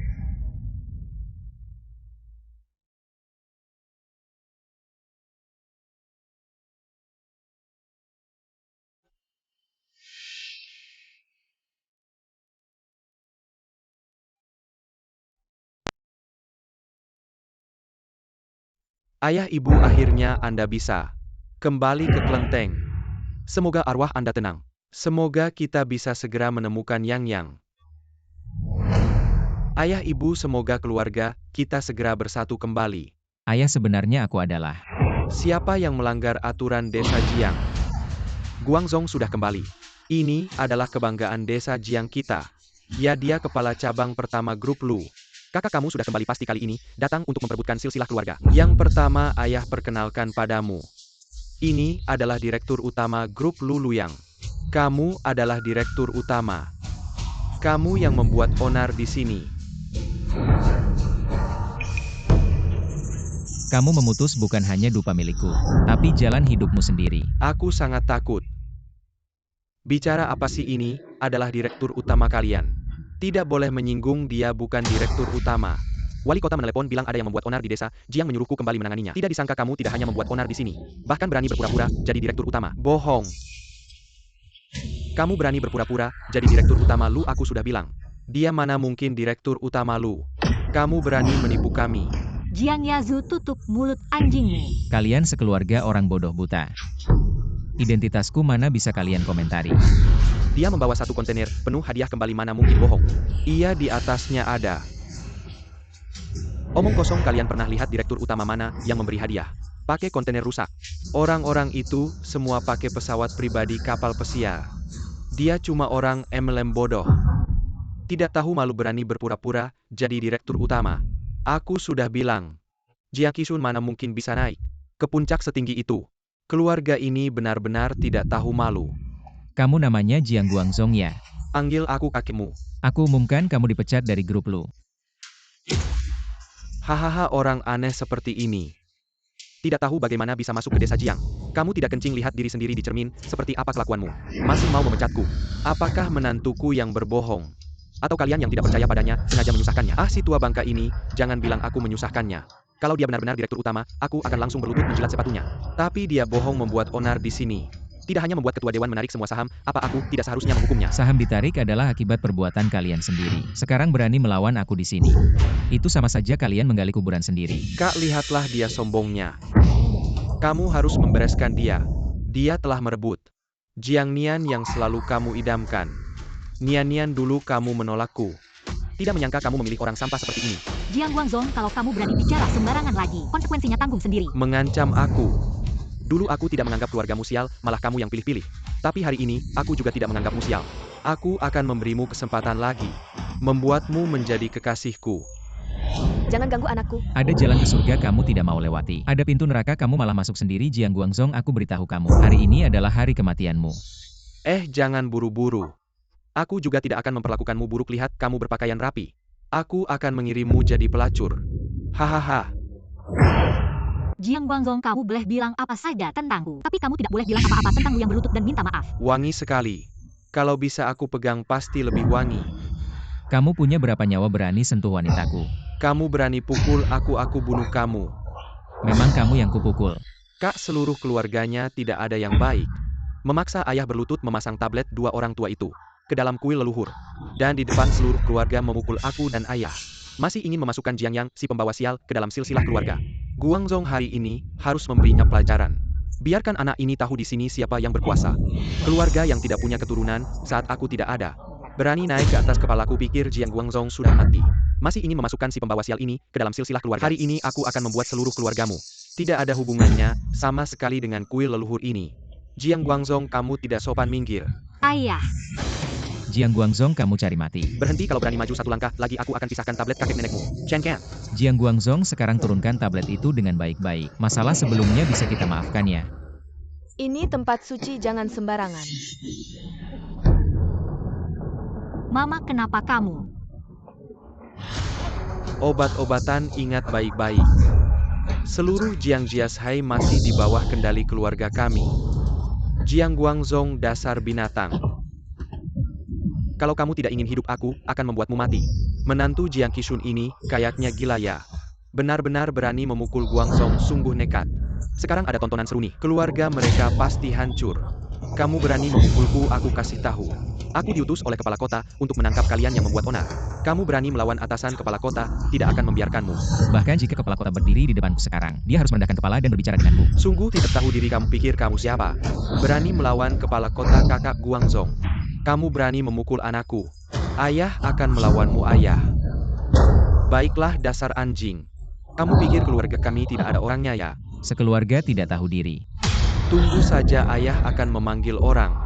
Ayah ibu, akhirnya Anda bisa kembali ke kelenteng. Semoga arwah Anda tenang. Semoga kita bisa segera menemukan Yang Yang. Ayah ibu, semoga keluarga kita segera bersatu kembali. Ayah, sebenarnya aku adalah Siapa yang melanggar aturan desa Jiang? Guangzhong sudah kembali. Ini adalah kebanggaan desa Jiang kita. Ya, dia kepala cabang pertama grup Lu. Kakak kamu sudah kembali pasti kali ini, datang untuk memperebutkan silsilah keluarga. Yang pertama, ayah perkenalkan padamu. Ini adalah direktur utama grup Lu Luyang. Kamu adalah direktur utama. Kamu yang membuat onar di sini. kamu memutus bukan hanya dupa milikku, tapi jalan hidupmu sendiri. Aku sangat takut. Bicara apa sih ini, adalah direktur utama kalian. Tidak boleh menyinggung, dia bukan direktur utama. Wali kota menelepon bilang ada yang membuat onar di desa, Jiang menyuruhku kembali menanganinya. Tidak disangka kamu tidak hanya membuat onar di sini, bahkan berani berpura-pura jadi direktur utama. Bohong. Kamu berani berpura-pura jadi direktur utama Lu, aku sudah bilang. Dia mana mungkin direktur utama Lu. Kamu berani menipu kami. Jiang Yazu, tutup mulut anjingmu. Kalian sekeluarga orang bodoh buta. Identitasku mana bisa kalian komentari. Dia membawa satu kontainer penuh hadiah kembali, mana mungkin bohong. Iya, di atasnya ada. Omong kosong, kalian pernah lihat direktur utama mana yang memberi hadiah? Pakai kontainer rusak. Orang-orang itu semua pakai pesawat pribadi kapal pesiar. Dia cuma orang MLM bodoh. Tidak tahu malu berani berpura-pura jadi direktur utama. Aku sudah bilang, Jiang Qishun mana mungkin bisa naik ke puncak setinggi itu. Keluarga ini benar-benar tidak tahu malu. Kamu namanya Jiang Guangzong ya? Panggil aku kakekmu. Aku umumkan kamu dipecat dari grup lu. Hahaha, orang aneh seperti ini. Tidak tahu bagaimana bisa masuk ke desa Jiang. Kamu tidak kencing lihat diri sendiri di cermin, seperti apa kelakuanmu. Masih mau memecatku? Apakah menantuku yang berbohong? Atau kalian yang tidak percaya padanya, sengaja menyusahkannya? Ah, si tua bangka ini, jangan bilang aku menyusahkannya. Kalau dia benar-benar direktur utama, aku akan langsung berlutut menjilat sepatunya. Tapi dia bohong membuat onar di sini. Tidak hanya membuat ketua dewan menarik semua saham, apa aku tidak seharusnya menghukumnya? Saham ditarik adalah akibat perbuatan kalian sendiri. Sekarang berani melawan aku di sini. Itu sama saja kalian menggali kuburan sendiri. Kak, lihatlah dia sombongnya. Kamu harus membereskan dia. Dia telah merebut Jiang Nian yang selalu kamu idamkan. Nian dulu kamu menolakku. Tidak menyangka kamu memilih orang sampah seperti ini. Jiang Guangzong, kalau kamu berani bicara sembarangan lagi, konsekuensinya tanggung sendiri. Mengancam aku. Dulu aku tidak menganggap keluargamu sial, malah kamu yang pilih-pilih. Tapi hari ini, aku juga tidak menganggapmu sial. Aku akan memberimu kesempatan lagi. Membuatmu menjadi kekasihku. Jangan ganggu anakku. Ada jalan ke surga kamu tidak mau lewati. Ada pintu neraka kamu malah masuk sendiri. Jiang Guangzong, aku beritahu kamu. Hari ini adalah hari kematianmu. Jangan buru-buru. Aku juga tidak akan memperlakukanmu buruk, lihat kamu berpakaian rapi. Aku akan mengirimmu jadi pelacur. Hahaha. Jiang Guangzong, kamu boleh bilang apa saja tentangku, tapi kamu tidak boleh bilang apa-apa tentangmu yang berlutut dan minta maaf. Wangi sekali. Kalau bisa aku pegang pasti lebih wangi. Kamu punya berapa nyawa berani sentuh wanitaku? Kamu berani pukul aku bunuh kamu. Memang kamu yang kupukul. Kak, seluruh keluarganya tidak ada yang baik. Memaksa ayah berlutut memasang tablet dua orang tua itu ke dalam kuil leluhur. Dan di depan seluruh keluarga memukul aku dan ayah. Masih ingin memasukkan Jiang Yang, si pembawa sial, ke dalam silsilah keluarga. Guangzong hari ini harus memberinya pelajaran. Biarkan anak ini tahu di sini siapa yang berkuasa. Keluarga yang tidak punya keturunan saat aku tidak ada. Berani naik ke atas kepalaku, pikir Jiang Guangzong sudah mati. Masih ingin memasukkan si pembawa sial ini ke dalam silsilah keluarga. Hari ini aku akan membuat seluruh keluargamu tidak ada hubungannya sama sekali dengan kuil leluhur ini. Jiang Guangzong, kamu tidak sopan, minggir. Ayah. Jiang Guangzong, kamu cari mati. Berhenti, kalau berani maju satu langkah lagi aku akan pisahkan tablet kakek nenekmu. Chen Ken. Jiang Guangzong, sekarang turunkan tablet itu dengan baik-baik. Masalah sebelumnya bisa kita maafkan ya. Ini tempat suci, jangan sembarangan. Mama, kenapa kamu? Obat-obatan, ingat baik-baik. Seluruh Jiang Jiashai masih di bawah kendali keluarga kami. Jiang Guangzong, dasar binatang. Kalau kamu tidak ingin hidup, aku akan membuatmu mati. Menantu Jiang Qishun ini kayaknya gila ya. Benar-benar berani memukul Guangzong, sungguh nekat. Sekarang ada tontonan seru nih. Keluarga mereka pasti hancur. Kamu berani memukulku, aku kasih tahu. Aku diutus oleh kepala kota untuk menangkap kalian yang membuat onar. Kamu berani melawan atasan kepala kota, tidak akan membiarkanmu. Bahkan jika kepala kota berdiri di depanku sekarang, dia harus merendahkan kepala dan berbicara denganku. Sungguh tidak tahu diri kamu, pikir kamu siapa? Berani melawan kepala kota kakak Guangzong. Kamu berani memukul anakku. Ayah akan melawanmu, ayah. Baiklah, dasar anjing. Kamu pikir keluarga kami tidak ada orangnya ya? Sekeluarga tidak tahu diri. Tunggu saja, ayah akan memanggil orang.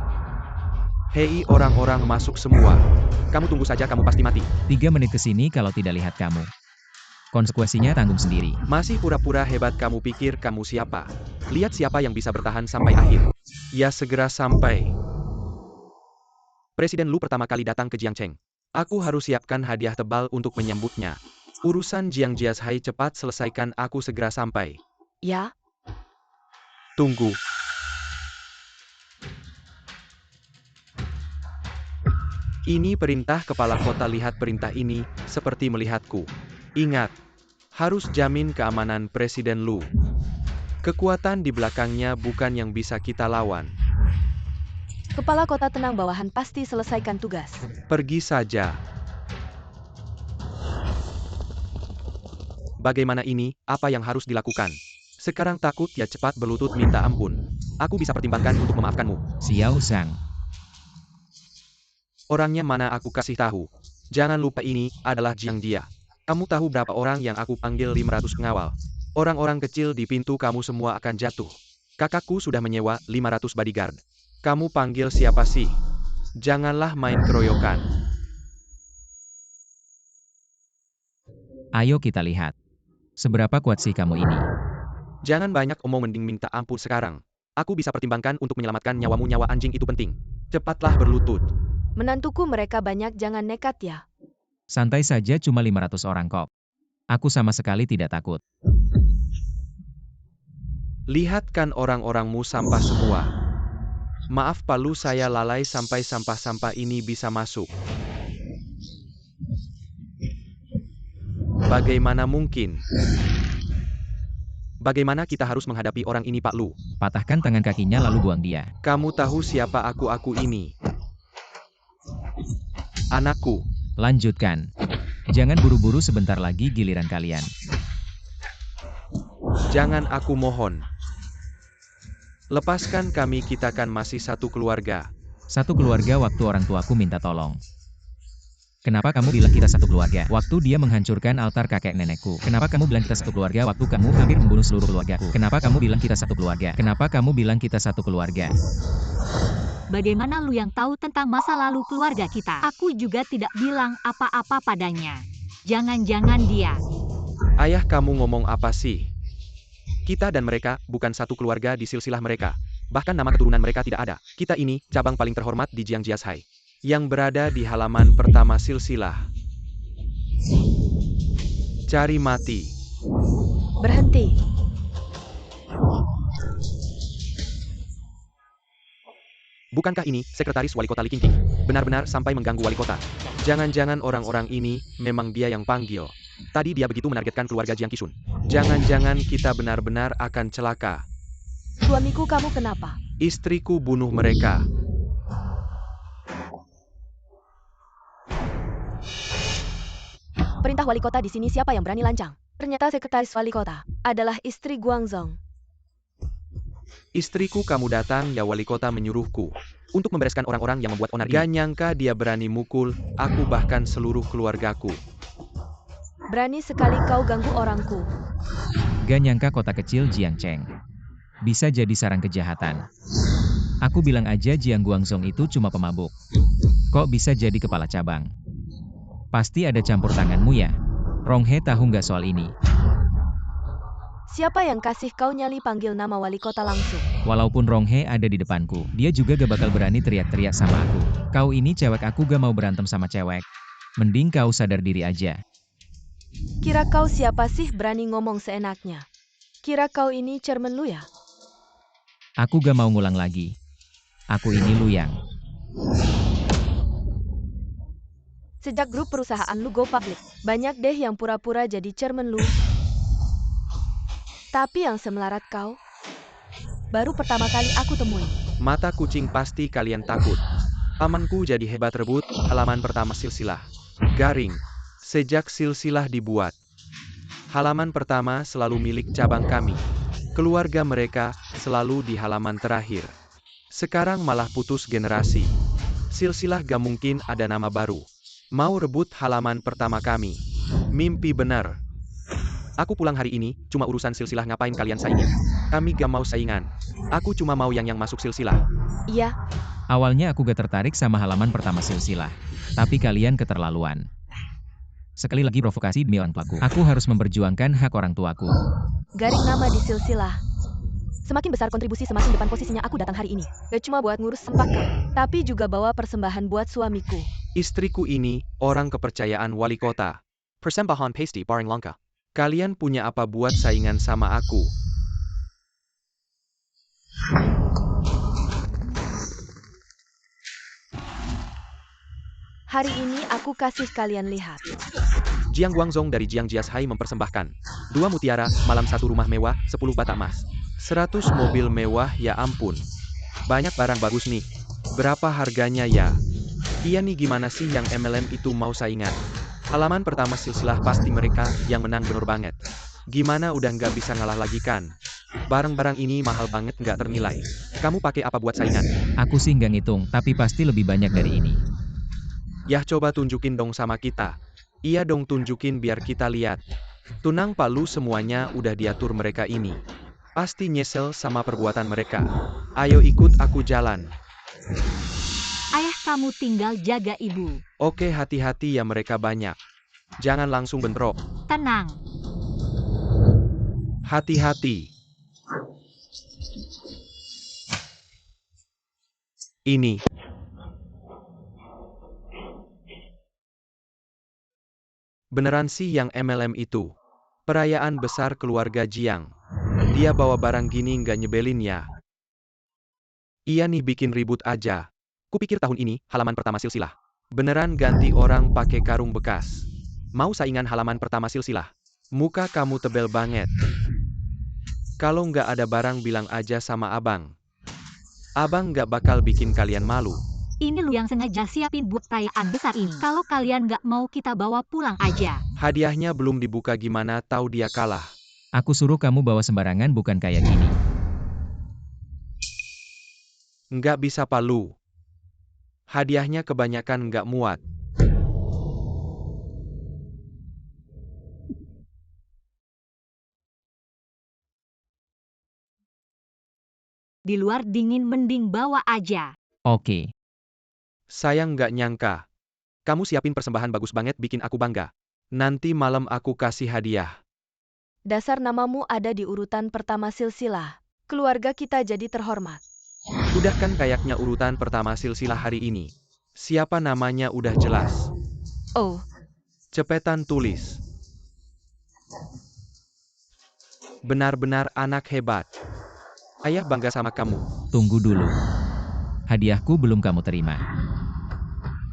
Hei orang-orang, masuk semua. Kamu tunggu saja, kamu pasti mati. 3 menit ke sini kalau tidak lihat kamu. Konsekuensinya tanggung sendiri. Masih pura-pura hebat, kamu pikir kamu siapa? Lihat siapa yang bisa bertahan sampai akhir. Ya, segera sampai. Presiden Lu pertama kali datang ke Jiangcheng. Aku harus siapkan hadiah tebal untuk menyambutnya. Urusan Jiang Jiashai cepat selesaikan, aku segera sampai. Ya, Tunggu. Ini perintah kepala kota, lihat perintah ini, seperti melihatku. Ingat, harus jamin keamanan Presiden Lu. Kekuatan di belakangnya bukan yang bisa kita lawan. kepala kota tenang, bawahan pasti selesaikan tugas. Pergi saja. Bagaimana ini, apa yang harus dilakukan? Sekarang takut ya, cepat berlutut minta ampun. Aku bisa pertimbangkan untuk memaafkanmu. Xiao Zhang. Orangnya mana, aku kasih tahu. Jangan lupa ini adalah Jiang Jia. Kamu tahu berapa orang yang aku panggil? 500 pengawal. Orang-orang kecil di pintu kamu semua akan jatuh. Kakakku sudah menyewa 500 bodyguard. Kamu panggil siapa sih? Janganlah main keroyokan. Ayo kita lihat. Seberapa kuat sih kamu ini? Jangan banyak omong, mending minta ampun sekarang. Aku bisa pertimbangkan untuk menyelamatkan nyawamu, nyawa anjing itu penting. Cepatlah berlutut. Menantuku mereka banyak, jangan nekat ya. Santai saja, cuma 500 orang kok. Aku sama sekali tidak takut. Lihat kan orang-orangmu sampah semua. Maaf Palu, saya lalai sampai sampah-sampah ini bisa masuk. Bagaimana mungkin? Bagaimana kita harus menghadapi orang ini Pak Lu? Patahkan tangan kakinya lalu buang dia. Kamu tahu siapa aku ini? Anakku. Lanjutkan. Jangan buru-buru, sebentar lagi giliran kalian. Jangan, aku mohon. Lepaskan kami, kita kan masih satu keluarga. Satu keluarga waktu orang tuaku minta tolong. Kenapa kamu bilang kita satu keluarga waktu dia menghancurkan altar kakek nenekku? Kenapa kamu bilang kita satu keluarga waktu kamu hampir membunuh seluruh keluargaku? Kenapa kamu bilang kita satu keluarga? Kenapa kamu bilang kita satu keluarga? Bagaimana lu yang tahu tentang masa lalu keluarga kita? Aku juga tidak bilang apa-apa padanya. Jangan-jangan dia. Ayah, kamu ngomong apa sih? Kita dan mereka bukan satu keluarga di silsilah mereka. Bahkan nama keturunan mereka tidak ada. Kita ini cabang paling terhormat di Jiangjiashai, yang berada di halaman pertama silsilah. Cari mati. Berhenti. Bukankah ini sekretaris wali kota Li Qingqing? Benar-benar sampai mengganggu wali kota. Jangan-jangan orang-orang ini memang dia yang panggil. Tadi dia begitu menargetkan keluarga Jiang Qishun. Jangan-jangan kita benar-benar akan celaka. Suamiku, kamu kenapa? Istriku bunuh mereka. Perintah wali kota di sini, siapa yang berani lancang? Ternyata sekretaris wali kota adalah istri Guangzong. Istriku, kamu datang ya, wali kota menyuruhku untuk membereskan orang-orang yang membuat onar ini. Gak nyangka dia berani mukul aku, bahkan seluruh keluargaku. Berani sekali kau ganggu orangku. Gak nyangka kota kecil Jiangcheng bisa jadi sarang kejahatan. Aku bilang aja Jiang Guangzong itu cuma pemabuk. Kok bisa jadi kepala cabang? Pasti ada campur tanganmu ya? Ronghe tahu nggak soal ini? Siapa yang kasih kau nyali panggil nama wali kota langsung? Walaupun Ronghe ada di depanku, dia juga gak bakal berani teriak-teriak sama aku. Kau ini cewek, aku gak mau berantem sama cewek. Mending kau sadar diri aja. Kira kau siapa sih berani ngomong seenaknya? Kira kau ini cermen lu ya? Aku gak mau ngulang lagi. Aku ini Luyang. Sejak grup perusahaan lu go public, banyak deh yang pura-pura jadi cermen lu. Tapi yang semelarat kau, baru pertama kali aku temui. Mata kucing, pasti kalian takut. Pamanku jadi hebat, rebut halaman pertama silsilah. Garing. Sejak silsilah dibuat, halaman pertama selalu milik cabang kami. Keluarga mereka selalu di halaman terakhir. Sekarang malah putus generasi. Silsilah gak mungkin ada nama baru. Mau rebut halaman pertama kami. Mimpi benar. Aku pulang hari ini, cuma urusan silsilah, ngapain kalian saingin? Kami gak mau saingan. Aku cuma mau yang masuk silsilah. Iya. Awalnya aku gak tertarik sama halaman pertama silsilah. Tapi kalian keterlaluan. Sekali lagi provokasi demi orang tuaku. Aku harus memperjuangkan hak orang tuaku. Garing nama di silsilah. Semakin besar kontribusi, semakin depan posisinya aku datang hari ini. Gak cuma buat ngurus sampah kau, tapi juga bawa persembahan buat suamiku. Istriku ini orang kepercayaan wali kota. Persembahan pasti paling langka. Kalian punya apa buat saingan sama aku? Hari ini aku kasih kalian lihat. Jiang Guangzong dari Jiangjiashai mempersembahkan 2 mutiara, malam 1 rumah mewah, 10 bata emas, 100 mobil mewah, ya ampun. Banyak barang bagus nih. Berapa harganya ya? Iya nih, gimana sih yang MLM itu mau saingan? Halaman pertama silsilah pasti mereka yang menang, bener banget. Gimana udah nggak bisa ngalah lagi kan? Barang-barang ini mahal banget, nggak ternilai. Kamu pakai apa buat saingan? Aku sih nggak ngitung, tapi pasti lebih banyak dari ini. Yah, coba tunjukin dong sama kita. Iya dong, tunjukin biar kita lihat. Tunang Palu, semuanya udah diatur mereka ini. Pasti nyesel sama perbuatan mereka. Ayo ikut aku jalan. Ayah kamu tinggal jaga ibu. Oke, hati-hati ya, mereka banyak. Jangan langsung bentrok. Tenang. Hati-hati. Ini. Beneran sih yang MLM itu. Perayaan besar keluarga Jiang. Dia bawa barang gini nggak nyebelin ya? Iya nih, bikin ribut aja. Kupikir tahun ini halaman pertama silsilah. Beneran ganti orang pakai karung bekas. Mau saingan halaman pertama silsilah? Muka kamu tebel banget. Kalau nggak ada barang bilang aja sama abang. Abang nggak bakal bikin kalian malu. Ini lu yang sengaja siapin buat perayaan besar ini. Kalau kalian nggak mau kita bawa pulang aja. Hadiahnya belum dibuka, gimana tahu dia kalah. Aku suruh kamu bawa sembarangan, bukan kayak gini. Nggak bisa Palu. Hadiahnya kebanyakan, nggak muat. Di luar dingin, mending bawa aja. Oke. Sayang nggak nyangka. Kamu siapin persembahan bagus banget, bikin aku bangga. Nanti malam aku kasih hadiah. Dasar namamu ada di urutan pertama silsilah. Keluarga kita jadi terhormat. Udah kan kayaknya urutan pertama silsilah hari ini. Siapa namanya udah jelas. Oh, Cepetan tulis. Benar-benar anak hebat. Ayah bangga sama kamu. Tunggu dulu. Hadiahku belum kamu terima.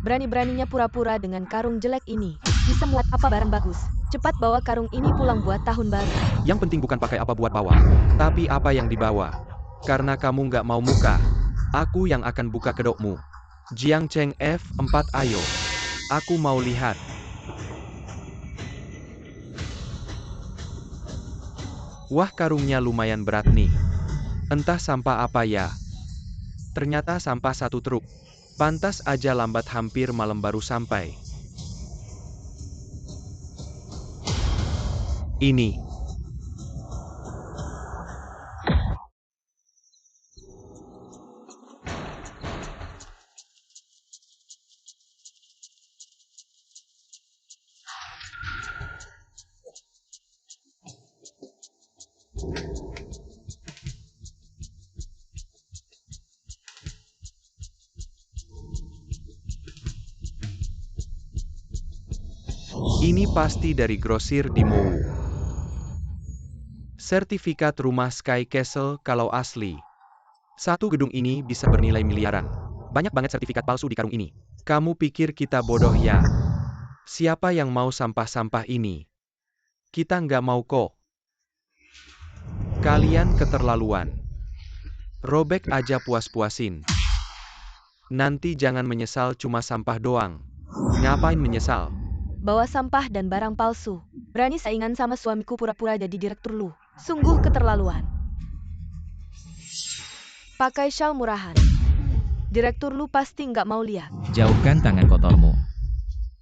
berani-beraninya pura-pura dengan karung jelek ini. Bisa muat apa barang bagus? Cepat bawa karung ini pulang buat tahun baru. Yang penting bukan pakai apa buat bawa, tapi apa yang dibawa. Karena kamu nggak mau muka, aku yang akan buka kedokmu. Jiang Cheng F4, ayo. Aku mau lihat. Wah, karungnya lumayan berat nih. Entah sampah apa ya. Ternyata sampah satu truk. Pantas aja lambat, hampir malam baru sampai. Ini. Ini pasti dari grosir di Mou. Sertifikat rumah Sky Castle kalau asli. Satu gedung ini bisa bernilai miliaran. Banyak banget sertifikat palsu di karung ini. Kamu pikir kita bodoh ya? Siapa yang mau sampah-sampah ini? Kita nggak mau kok. Kalian keterlaluan. Robek aja puas-puasin. Nanti jangan menyesal, cuma sampah doang. Ngapain menyesal? Bawa sampah dan barang palsu. Berani saingan sama suamiku, pura-pura jadi direktur lu. Sungguh keterlaluan. Pakai shawl murahan. Direktur lu pasti nggak mau lihat. Jauhkan tangan kotormu.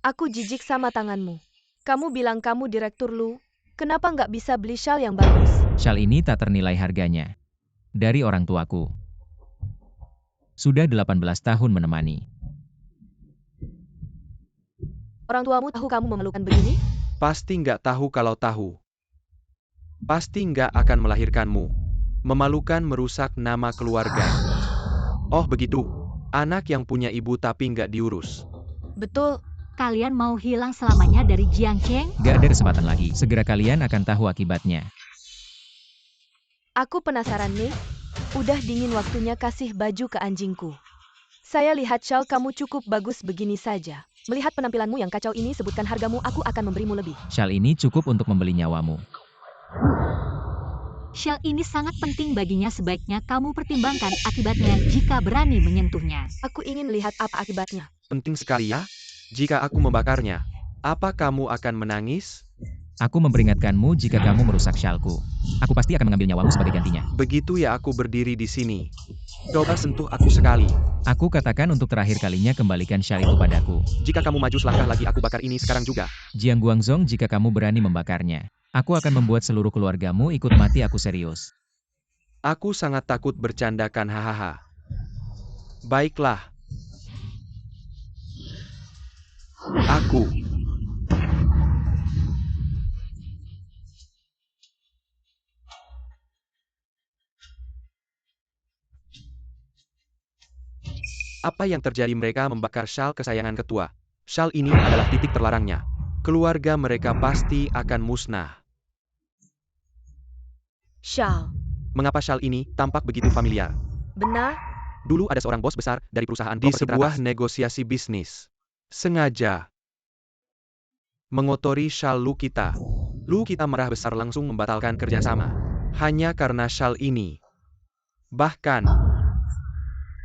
Aku jijik sama tanganmu. Kamu bilang kamu direktur lu. Kenapa nggak bisa beli shawl yang bagus? Syal ini tak ternilai harganya. Dari orang tuaku. Sudah 18 tahun menemani. Orang tuamu tahu kamu memerlukan begini? Pasti nggak tahu. Kalau tahu, pasti nggak akan melahirkanmu. Memalukan, merusak nama keluarga. Oh begitu, anak yang punya ibu tapi nggak diurus. Betul. Kalian mau hilang selamanya dari Jiang Cheng? Gak ada kesempatan lagi. Segera kalian akan tahu akibatnya. Aku penasaran nih. Udah dingin waktunya kasih baju ke anjingku. Saya lihat shawl kamu cukup bagus begini saja. Melihat penampilanmu yang kacau ini, sebutkan hargamu, aku akan memberimu lebih. Syal ini cukup untuk membeli nyawamu. Shawl ini sangat penting baginya, sebaiknya kamu pertimbangkan akibatnya jika berani menyentuhnya. Aku ingin lihat apa akibatnya. Penting sekali ya. Jika aku membakarnya, apa kamu akan menangis? Aku memperingatkanmu jika kamu merusak syalku. Aku pasti akan mengambil nyawamu sebagai gantinya. Begitu ya, aku berdiri di sini. Coba sentuh aku sekali. Aku katakan untuk terakhir kalinya, kembalikan syal itu padaku. Jika kamu maju selangkah lagi, aku bakar ini sekarang juga. Jiang Guangzong, jika kamu berani membakarnya, aku akan membuat seluruh keluargamu ikut mati. Aku serius. Aku sangat takut bercandakan hahaha. Baiklah. Aku. Apa yang terjadi? Mereka membakar syal kesayangan ketua. Syal ini adalah titik terlarangnya. Keluarga mereka pasti akan musnah. Syal. Mengapa syal ini tampak begitu familiar? Benar? Dulu ada seorang bos besar dari perusahaan di sebuah negosiasi bisnis. Sengaja mengotori syal Lu kita. Lu kita marah besar langsung membatalkan kerjasama. Hanya karena syal ini. Bahkan,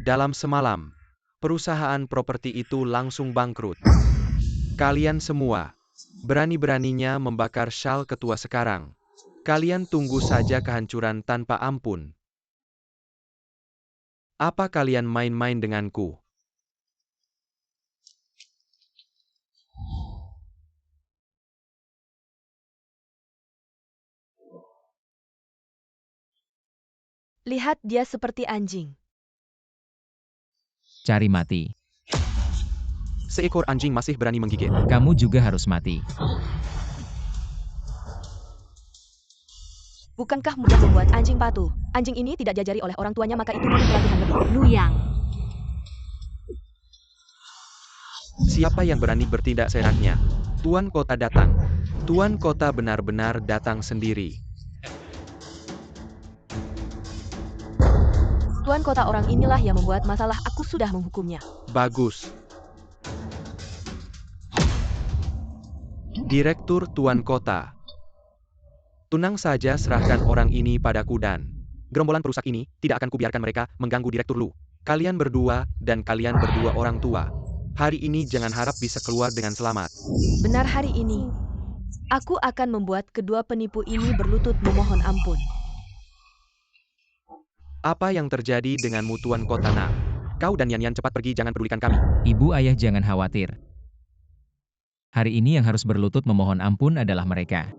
dalam semalam, perusahaan properti itu langsung bangkrut. Kalian semua, berani-beraninya membakar syal ketua sekarang. Kalian tunggu saja kehancuran tanpa ampun. Apa kalian main-main denganku? Lihat dia seperti anjing. Cari mati. Seekor anjing masih berani menggigit. Kamu juga harus mati. Bukankah mudah membuat anjing patuh? Anjing ini tidak diajari oleh orang tuanya, maka itu butuh pelatihan lebih. Luyang. Siapa yang berani bertindak seenaknya? Tuan kota datang. Tuan kota benar-benar datang sendiri. Tuan kota, orang inilah yang membuat masalah, aku sudah menghukumnya. Bagus. Direktur Tuan kota. Tenang saja, serahkan orang ini padaku dan gerombolan perusak ini, tidak akan kubiarkan mereka mengganggu Direktur Lu. Kalian berdua, dan kalian berdua orang tua. Hari ini jangan harap bisa keluar dengan selamat. Benar, hari ini. Aku akan membuat kedua penipu ini berlutut memohon ampun. Apa yang terjadi denganmu Tuan kota nak? Kau dan Yan Yan cepat pergi, jangan pedulikan kami. Ibu ayah jangan khawatir. Hari ini yang harus berlutut memohon ampun adalah mereka.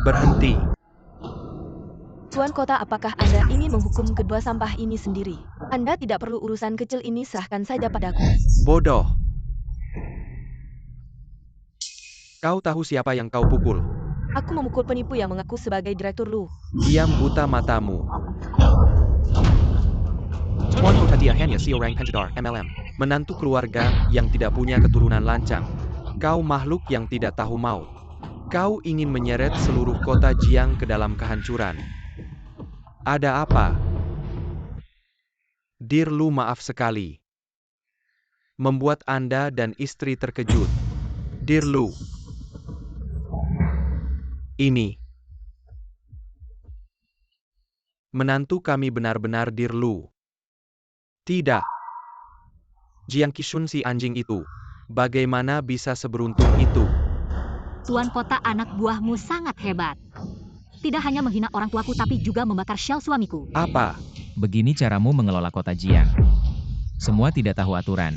Berhenti. Tuan kota, apakah Anda ingin menghukum kedua sampah ini sendiri? Anda tidak perlu urusan kecil ini, serahkan saja padaku. Bodoh. Kau tahu siapa yang kau pukul? Aku memukul penipu yang mengaku sebagai Direktur Lu. Diam, buta matamu. Tuan kota dia hanya seorang penjedar MLM. Menantu keluarga yang tidak punya keturunan lancang. Kau makhluk yang tidak tahu maut. Kau ingin menyeret seluruh kota Jiang ke dalam kehancuran. Ada apa? Dir Lu, maaf sekali. Membuat Anda dan istri terkejut. Dir Lu. Ini. Menantu kami benar-benar Dir Lu. Tidak. Jiang Qishun, si anjing itu. Bagaimana bisa seberuntung itu? Tuan kota, anak buahmu sangat hebat. Tidak hanya menghina orang tuaku tapi juga membakar syal suamiku. Apa? Begini caramu mengelola kota Jiang. Semua tidak tahu aturan.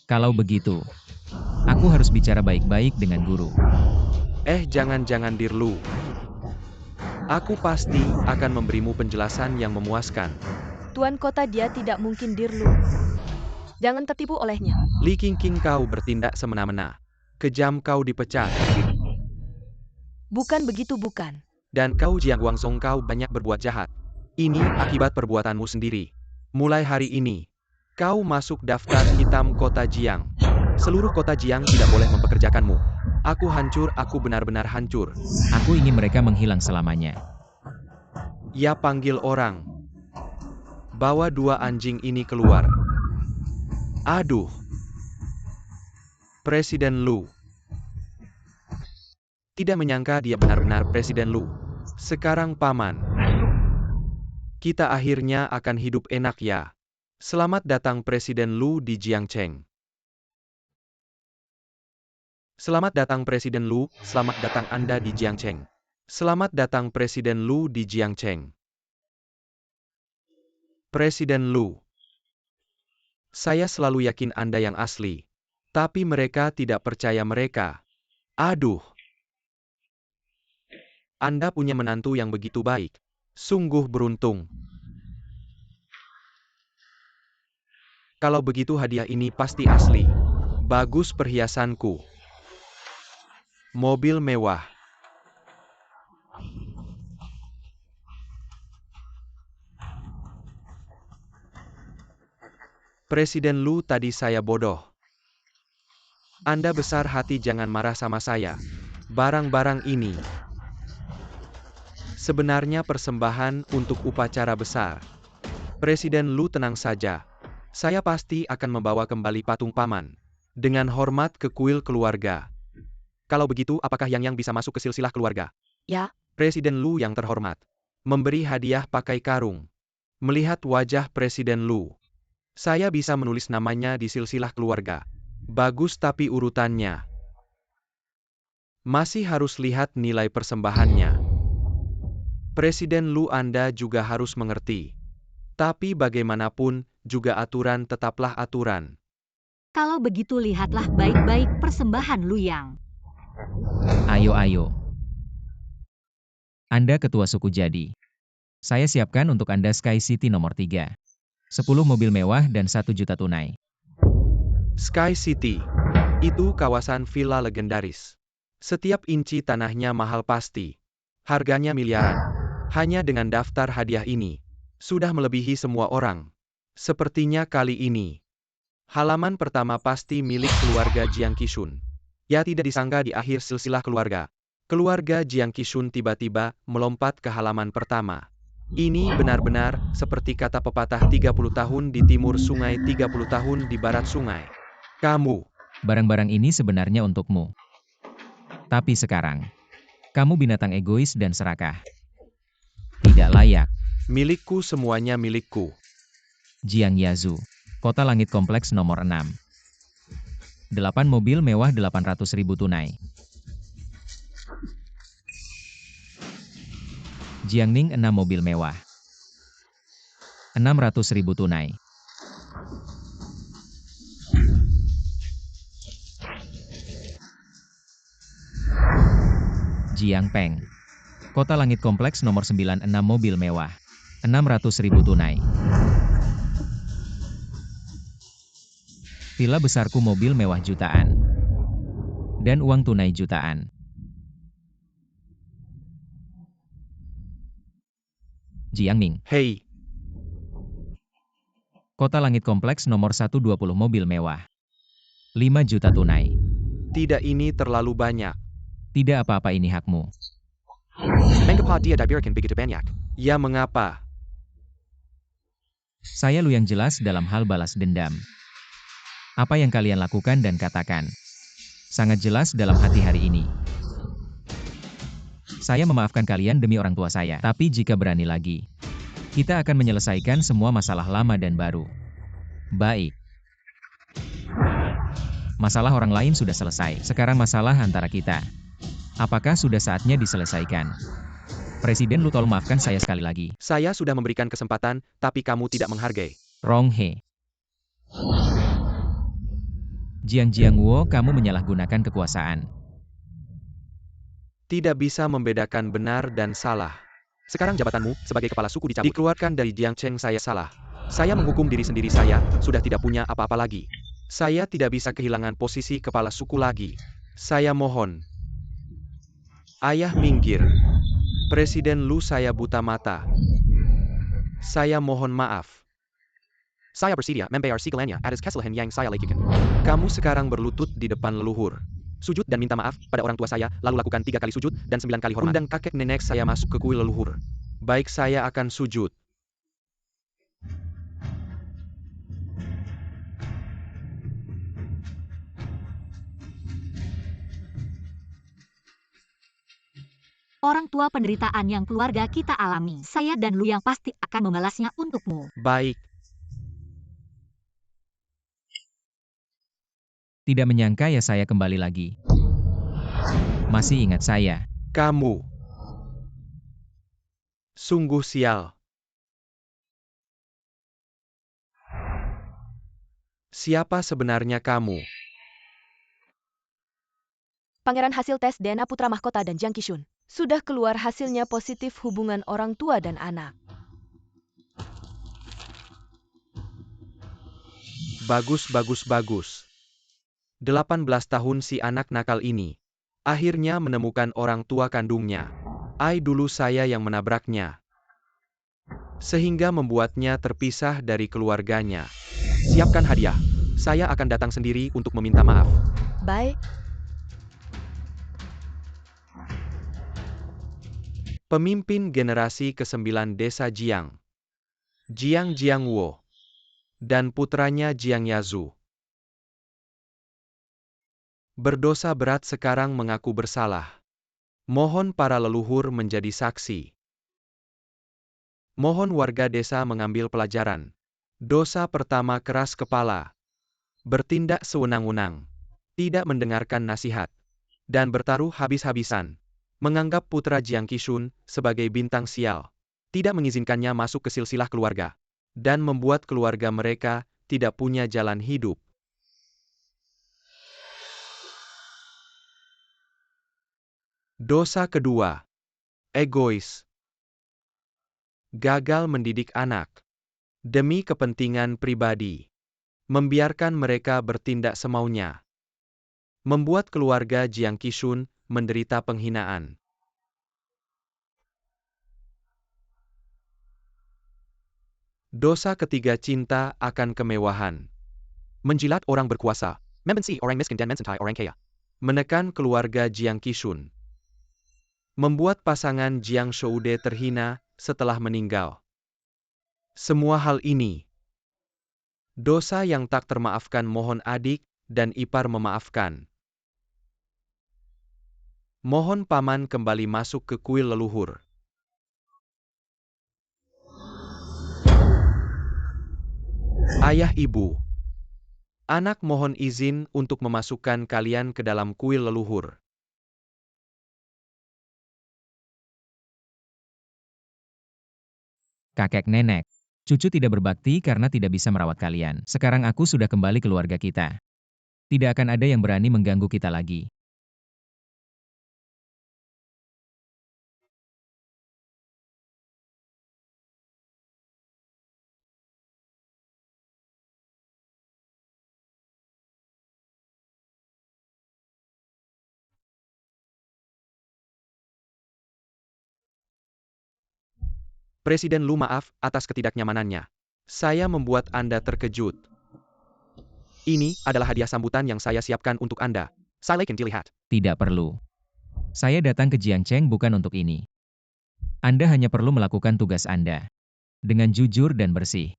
Kalau begitu, aku harus bicara baik-baik dengan guru. Jangan-jangan Dir Lu. Aku pasti akan memberimu penjelasan yang memuaskan. Tuan kota, dia tidak mungkin Dir Lu. Jangan tertipu olehnya. Li Qingqing, kau bertindak semena-mena. Kejam, kau dipecat. Bukan begitu, bukan. Dan kau Jiang Guangsong, kau banyak berbuat jahat. Ini akibat perbuatanmu sendiri. Mulai hari ini, kau masuk daftar hitam kota Jiang. Seluruh kota Jiang tidak boleh mempekerjakanmu. Aku hancur, aku benar-benar hancur. Aku ingin mereka menghilang selamanya. Ya, panggil orang. Bawa dua anjing ini keluar. Aduh. Presiden Lu. Tidak menyangka dia benar-benar Presiden Lu. Sekarang paman. Kita akhirnya akan hidup enak ya. Selamat datang Presiden Lu di Jiangcheng. Selamat datang Presiden Lu, selamat datang Anda di Jiangcheng. Selamat datang Presiden Lu di Jiangcheng. Presiden Lu. Saya selalu yakin Anda yang asli. Tapi mereka tidak percaya mereka. Aduh. Anda punya menantu yang begitu baik. Sungguh beruntung. Kalau begitu hadiah ini pasti asli. Bagus perhiasanku. Mobil mewah. Presiden Lu, tadi saya bodoh. Anda besar hati, jangan marah sama saya. Barang-barang ini sebenarnya persembahan untuk upacara besar. Presiden Lu, tenang saja. Saya pasti akan membawa kembali patung paman. Dengan hormat ke kuil keluarga. Kalau begitu, apakah Yang bisa masuk ke silsilah keluarga? Ya. Presiden Lu yang terhormat. Memberi hadiah pakai karung. Melihat wajah Presiden Lu, saya bisa menulis namanya di silsilah keluarga. Bagus, tapi urutannya. Masih harus lihat nilai persembahannya. Presiden Lu, Anda juga harus mengerti. Tapi bagaimanapun, juga aturan tetaplah aturan. Kalau begitu lihatlah baik-baik persembahan Lu Yang. Ayo. Anda ketua suku jadi. Saya siapkan untuk Anda Sky City nomor 3. 10 mobil mewah dan 1 juta tunai. Sky City. Itu kawasan villa legendaris. Setiap inci tanahnya mahal pasti. Harganya miliaran. Hanya dengan daftar hadiah ini, sudah melebihi semua orang. Sepertinya kali ini, halaman pertama pasti milik keluarga Jiang Qishun. Ya, tidak disangka di akhir silsilah keluarga, keluarga Jiang Qishun tiba-tiba melompat ke halaman pertama. Ini benar-benar seperti kata pepatah 30 tahun di timur sungai, 30 tahun di barat sungai. Kamu. Barang-barang ini sebenarnya untukmu. Tapi sekarang, kamu binatang egois dan serakah. Tidak layak. Milikku, semuanya milikku. Jiang Yazu, Kota Langit Kompleks nomor 6. 8 mobil mewah 800.000 tunai. Jiangning 6 mobil mewah. 600.000 tunai. Jiangpeng, Kota Langit Kompleks nomor 9, 6 mobil mewah. 600.000 tunai. Villa besarku, mobil mewah jutaan. Dan uang tunai jutaan. Jiangning, Hei, Kota Langit Kompleks nomor 1, 20 mobil mewah. 5 juta tunai. tidak, ini terlalu banyak. Tidak apa-apa, ini hakmu. Mengapa dia diberikan begitu banyak? Ya, mengapa? Saya Lu yang jelas dalam hal balas dendam. Apa yang kalian lakukan dan katakan sangat jelas dalam hati hari ini. Saya memaafkan kalian demi orang tua saya. Tapi jika berani lagi, kita akan menyelesaikan semua masalah lama dan baru. Baik. Masalah orang lain sudah selesai. Sekarang masalah antara kita. Apakah sudah saatnya diselesaikan? Presiden Lu, tolong maafkan saya sekali lagi. Saya sudah memberikan kesempatan, tapi kamu tidak menghargai. Rong He. Jiang Wo, kamu menyalahgunakan kekuasaan. Tidak bisa membedakan benar dan salah. Sekarang jabatanmu sebagai kepala suku dicabut. Dikeluarkan dari Jiangcheng, saya salah. Saya menghukum diri sendiri, saya sudah tidak punya apa-apa lagi. Saya tidak bisa kehilangan posisi kepala suku lagi. Saya mohon. Ayah, minggir. Presiden Lu, saya buta mata. Saya mohon maaf. Saya bersedia membayar segalanya atas kesalahan yang saya lakukan. Kamu sekarang berlutut di depan leluhur. Sujud dan minta maaf pada orang tua saya, lalu lakukan 3 kali sujud dan 9 kali hormat. Undang kakek nenek saya masuk ke kuil leluhur. Baik, saya akan sujud. Orang tua penderitaan yang keluarga kita alami. Saya dan Lu Yang pasti akan membalasnya untukmu. Baik. Tidak menyangka ya saya kembali lagi. Masih ingat saya. Kamu. Sungguh sial. Siapa sebenarnya kamu? Pangeran hasil tes DNA putra mahkota dan Jiang Qixun. Sudah keluar hasilnya positif hubungan orang tua dan anak. Bagus, bagus, bagus. 18 tahun si anak nakal ini. Akhirnya menemukan orang tua kandungnya. Dulu saya yang menabraknya. Sehingga membuatnya terpisah dari keluarganya. Siapkan hadiah. Saya akan datang sendiri untuk meminta maaf. Baik. Pemimpin generasi ke-9 desa Jiang. Jiang Jiangwo. Dan putranya Jiang Yazu. Berdosa berat sekarang mengaku bersalah. Mohon para leluhur menjadi saksi. Mohon warga desa mengambil pelajaran. Dosa pertama keras kepala. Bertindak sewenang-wenang. Tidak mendengarkan nasihat. Dan bertaruh habis-habisan. Menganggap putra Jiang Qixun sebagai bintang sial. Tidak mengizinkannya masuk ke silsilah keluarga. Dan membuat keluarga mereka tidak punya jalan hidup. Dosa kedua. Egois. Gagal mendidik anak. Demi kepentingan pribadi. Membiarkan mereka bertindak semaunya. Membuat keluarga Jiang Qixun menderita penghinaan. Dosa ketiga, cinta akan kemewahan. Menjilat orang berkuasa. Membenci orang miskin dan mencintai orang kaya. Menekan keluarga Jiang Qixun. Membuat pasangan Jiang Shoude terhina setelah meninggal. Semua hal ini. Dosa yang tak termaafkan, mohon adik dan ipar memaafkan. Mohon paman kembali masuk ke kuil leluhur. Ayah ibu. Anak mohon izin untuk memasukkan kalian ke dalam kuil leluhur. Kakek nenek. Cucu tidak berbakti karena tidak bisa merawat kalian. Sekarang aku sudah kembali keluarga kita. Tidak akan ada yang berani mengganggu kita lagi. Presiden Lu, maaf atas ketidaknyamanannya. Saya membuat Anda terkejut. Ini adalah hadiah sambutan yang saya siapkan untuk Anda. Silakan dilihat. Tidak perlu. Saya datang ke Jiangcheng bukan untuk ini. Anda hanya perlu melakukan tugas Anda. Dengan jujur dan bersih.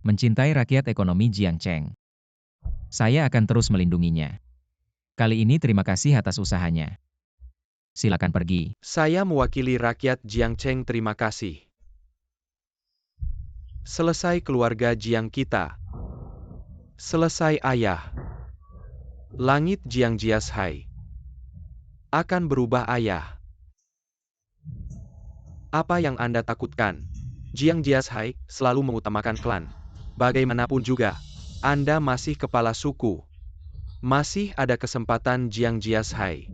Mencintai rakyat ekonomi Jiangcheng. Saya akan terus melindunginya. Kali ini terima kasih atas usahanya. Silakan pergi. Saya mewakili rakyat Jiangcheng, terima kasih. Selesai keluarga Jiang kita. Selesai ayah. Langit Jiang Jiashai. Akan berubah ayah. Apa yang Anda takutkan? Jiang Jiashai selalu mengutamakan klan. Bagaimanapun juga, Anda masih kepala suku. Masih ada kesempatan Jiang Jiashai.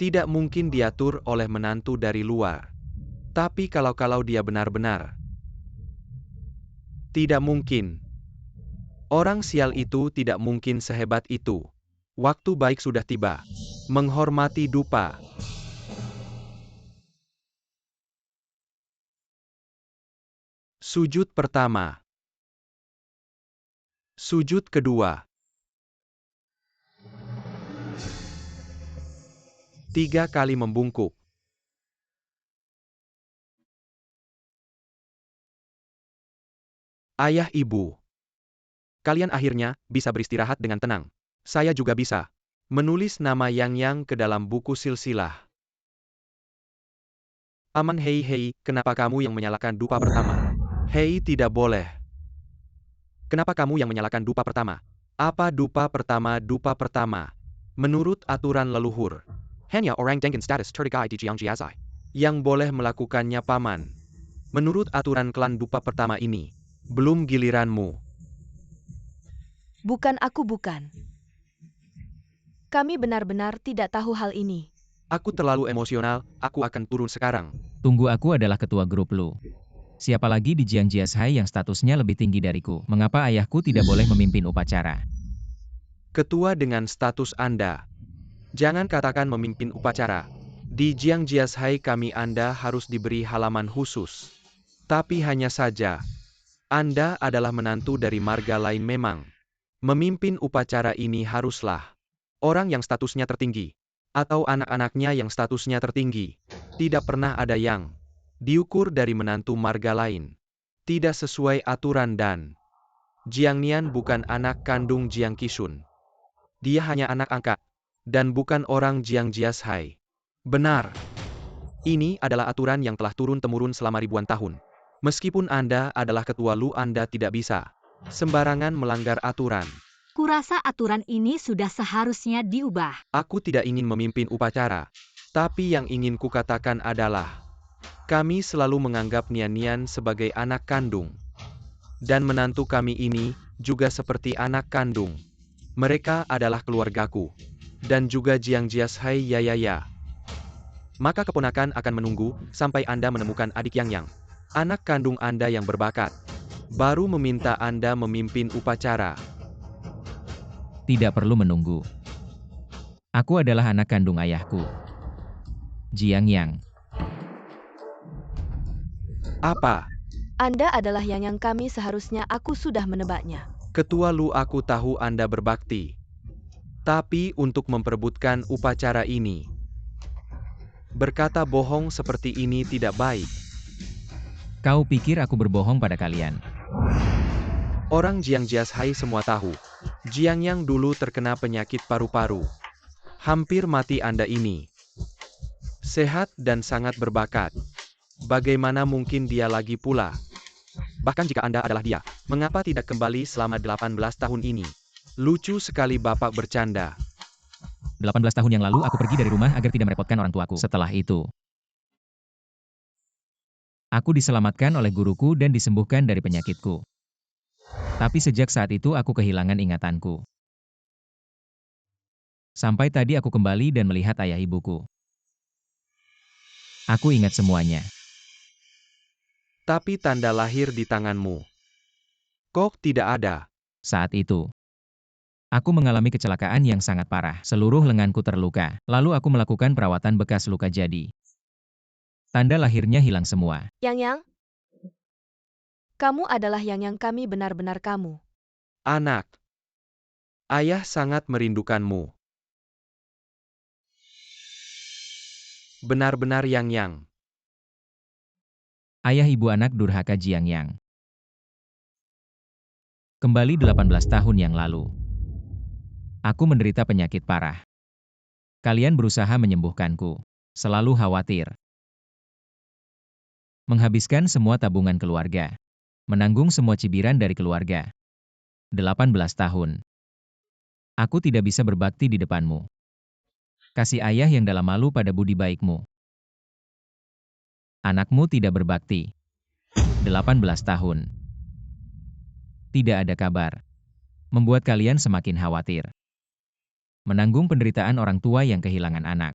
Tidak mungkin diatur oleh menantu dari luar. Tapi kalau dia benar-benar. Tidak mungkin. Orang sial itu tidak mungkin sehebat itu. Waktu baik sudah tiba. Menghormati dupa. Sujud pertama. Sujud kedua. 3 kali membungkuk. Ayah ibu. Kalian akhirnya bisa beristirahat dengan tenang. Saya juga bisa menulis nama Yang ke dalam buku silsilah. Aman, hei, kenapa kamu yang menyalakan dupa pertama? Hei, tidak boleh. Kenapa kamu yang menyalakan dupa pertama? Apa dupa pertama? Dupa pertama. Menurut aturan leluhur. Hanya orang dengan status tertinggi di Jiang Jiazai yang boleh melakukannya, paman. Menurut aturan klan dupa pertama ini. Belum giliranmu. Bukan aku, bukan. Kami benar-benar tidak tahu hal ini. Aku terlalu emosional, aku akan turun sekarang. Tunggu, aku adalah ketua grup Lu. Siapa lagi di Jiang Jiashai yang statusnya lebih tinggi dariku? Mengapa ayahku tidak boleh memimpin upacara? Ketua dengan status Anda. Jangan katakan memimpin upacara. Di Jiang Jiashai kami Anda harus diberi halaman khusus. Tapi hanya saja, Anda adalah menantu dari marga lain memang. Memimpin upacara ini haruslah orang yang statusnya tertinggi, atau anak-anaknya yang statusnya tertinggi. Tidak pernah ada yang diukur dari menantu marga lain. Tidak sesuai aturan dan Jiang Nian bukan anak kandung Jiang Qishun. Dia hanya anak angkat, dan bukan orang Jiang Jiashai. Benar. Ini adalah aturan yang telah turun-temurun selama ribuan tahun. Meskipun Anda adalah ketua Lu, Anda tidak bisa sembarangan melanggar aturan. Kurasa aturan ini sudah seharusnya diubah. Aku tidak ingin memimpin upacara, tapi yang ingin kukatakan adalah, kami selalu menganggap Nian-Nian sebagai anak kandung. Dan menantu kami ini juga seperti anak kandung. Mereka adalah keluargaku. Dan juga Jiang Jiashai ya. Maka keponakan akan menunggu sampai Anda menemukan adik Yang, anak kandung Anda yang berbakat. Baru meminta Anda memimpin upacara. Tidak perlu menunggu. Aku adalah anak kandung ayahku, Jiang Yang. Apa? Anda adalah yang kami seharusnya aku sudah menebaknya. Ketua Lu, aku tahu Anda berbakti. Tapi untuk memperebutkan upacara ini, berkata bohong seperti ini tidak baik. Kau pikir aku berbohong pada kalian? Orang Jiang Jiashai semua tahu. Jiang Yang dulu terkena penyakit paru-paru. Hampir mati Anda ini. Sehat dan sangat berbakat. Bagaimana mungkin dia lagi pula? Bahkan jika Anda adalah dia, mengapa tidak kembali selama 18 tahun ini? Lucu sekali Bapak bercanda. 18 tahun yang lalu aku pergi dari rumah agar tidak merepotkan orang tuaku. Setelah itu, aku diselamatkan oleh guruku dan disembuhkan dari penyakitku. Tapi sejak saat itu aku kehilangan ingatanku. Sampai tadi aku kembali dan melihat ayah ibuku. Aku ingat semuanya. Tapi tanda lahir di tanganmu kok tidak ada? Saat itu, aku mengalami kecelakaan yang sangat parah. Seluruh lenganku terluka. Lalu aku melakukan perawatan bekas luka jadi. Tanda lahirnya hilang semua. Yang, kamu adalah yang kami benar-benar kamu. Anak, ayah sangat merindukanmu. Benar-benar Yang. Ayah ibu anak durhaka Jiang Yang. Kembali 18 tahun yang lalu. Aku menderita penyakit parah. Kalian berusaha menyembuhkanku. Selalu khawatir. Menghabiskan semua tabungan keluarga. Menanggung semua cibiran dari keluarga. 18 tahun. Aku tidak bisa berbakti di depanmu. Kasih ayah yang dalam malu pada budi baikmu. Anakmu tidak berbakti. 18 tahun. Tidak ada kabar. Membuat kalian semakin khawatir. Menanggung penderitaan orang tua yang kehilangan anak.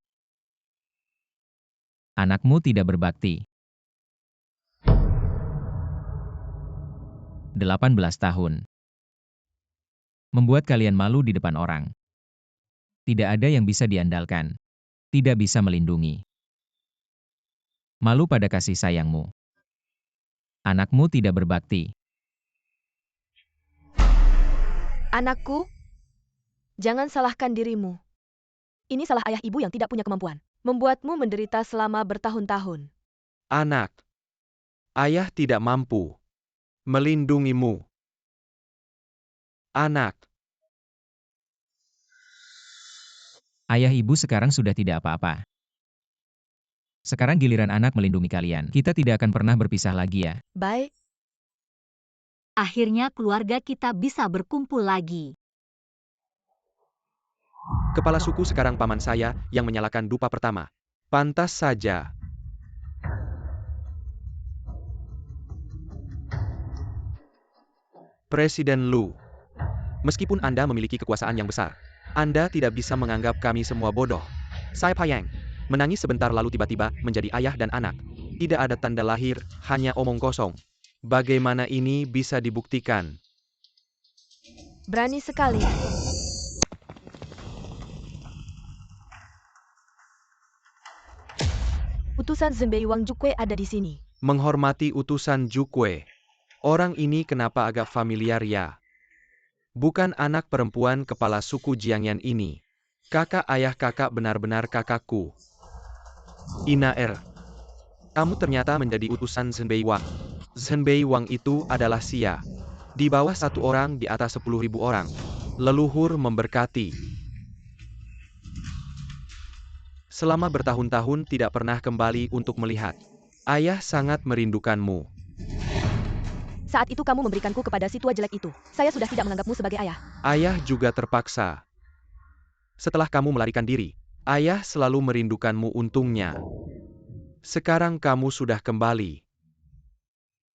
Anakmu tidak berbakti. 18 tahun. Membuat kalian malu di depan orang. Tidak ada yang bisa diandalkan. Tidak bisa melindungi. Malu pada kasih sayangmu. Anakmu tidak berbakti. Anakku, jangan salahkan dirimu. Ini salah ayah ibu yang tidak punya kemampuan. Membuatmu menderita selama bertahun-tahun. Anak, ayah tidak mampu melindungimu. Anak, Ayah ibu sekarang sudah tidak apa-apa. Sekarang giliran anak melindungi kalian. Kita tidak akan pernah berpisah lagi ya. Baik, Akhirnya keluarga kita bisa berkumpul lagi. kepala suku sekarang paman saya yang menyalakan dupa pertama. Pantas saja. Presiden Lu, meskipun Anda memiliki kekuasaan yang besar, Anda tidak bisa menganggap kami semua bodoh. Saya Payang. Menangis sebentar lalu tiba-tiba menjadi ayah dan anak. Tidak ada tanda lahir, hanya omong kosong. Bagaimana ini bisa dibuktikan? Berani sekali. Utusan Zenbei Wang Jukwe ada di sini. Menghormati utusan Jukwe. Orang ini kenapa agak familiar ya? Bukan anak perempuan kepala suku Jiangyan ini. Kakak ayah kakak benar-benar kakakku. Inaer. Kamu ternyata menjadi utusan Zenbei Wang. Zenbei Wang itu adalah Sia. Di bawah 1 orang di atas 10.000 orang. Leluhur memberkati. Selama bertahun-tahun tidak pernah kembali untuk melihat. Ayah sangat merindukanmu. Saat itu kamu memberikanku kepada si tua jelek itu. Saya sudah tidak menganggapmu sebagai ayah. Ayah juga terpaksa. Setelah kamu melarikan diri, ayah selalu merindukanmu untungnya. Sekarang kamu sudah kembali.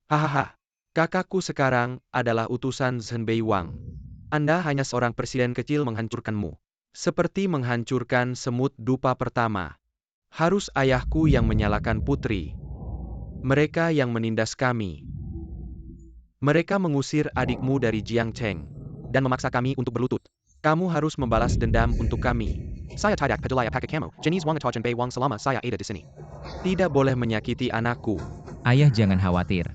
Hahaha. Kakakku sekarang adalah utusan Zenbei Wang. Anda hanya seorang presiden kecil menghancurkanmu. Seperti menghancurkan semut dupa pertama. Harus ayahku yang menyalahkan putri. Mereka yang menindas kami. Mereka mengusir adikmu dari Jiangcheng. Dan memaksa kami untuk berlutut. Kamu harus membalas dendam untuk kami. Saya tidak peduli apakah kamu, jenis Wang atau Zenbei Wang selama saya ada di sini. Tidak boleh menyakiti anakku. Ayah jangan khawatir.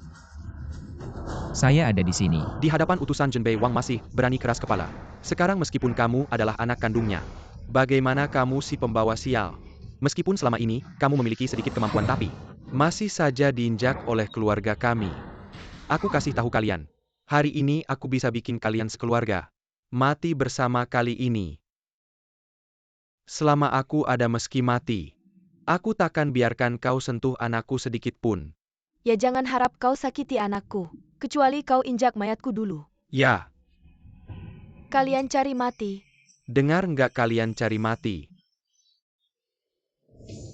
Saya ada di sini. Di hadapan utusan Zenbei Wang masih berani keras kepala. Sekarang meskipun kamu adalah anak kandungnya. Bagaimana kamu si pembawa sial? Meskipun selama ini, kamu memiliki sedikit kemampuan tapi masih saja diinjak oleh keluarga kami. Aku kasih tahu kalian. Hari ini aku bisa bikin kalian sekeluarga mati bersama kali ini. Selama aku ada meski mati. Aku takkan biarkan kau sentuh anakku sedikit pun. Ya jangan harap kau sakiti anakku. Kecuali kau injak mayatku dulu. Ya, Kalian cari mati. dengar nggak kalian cari mati?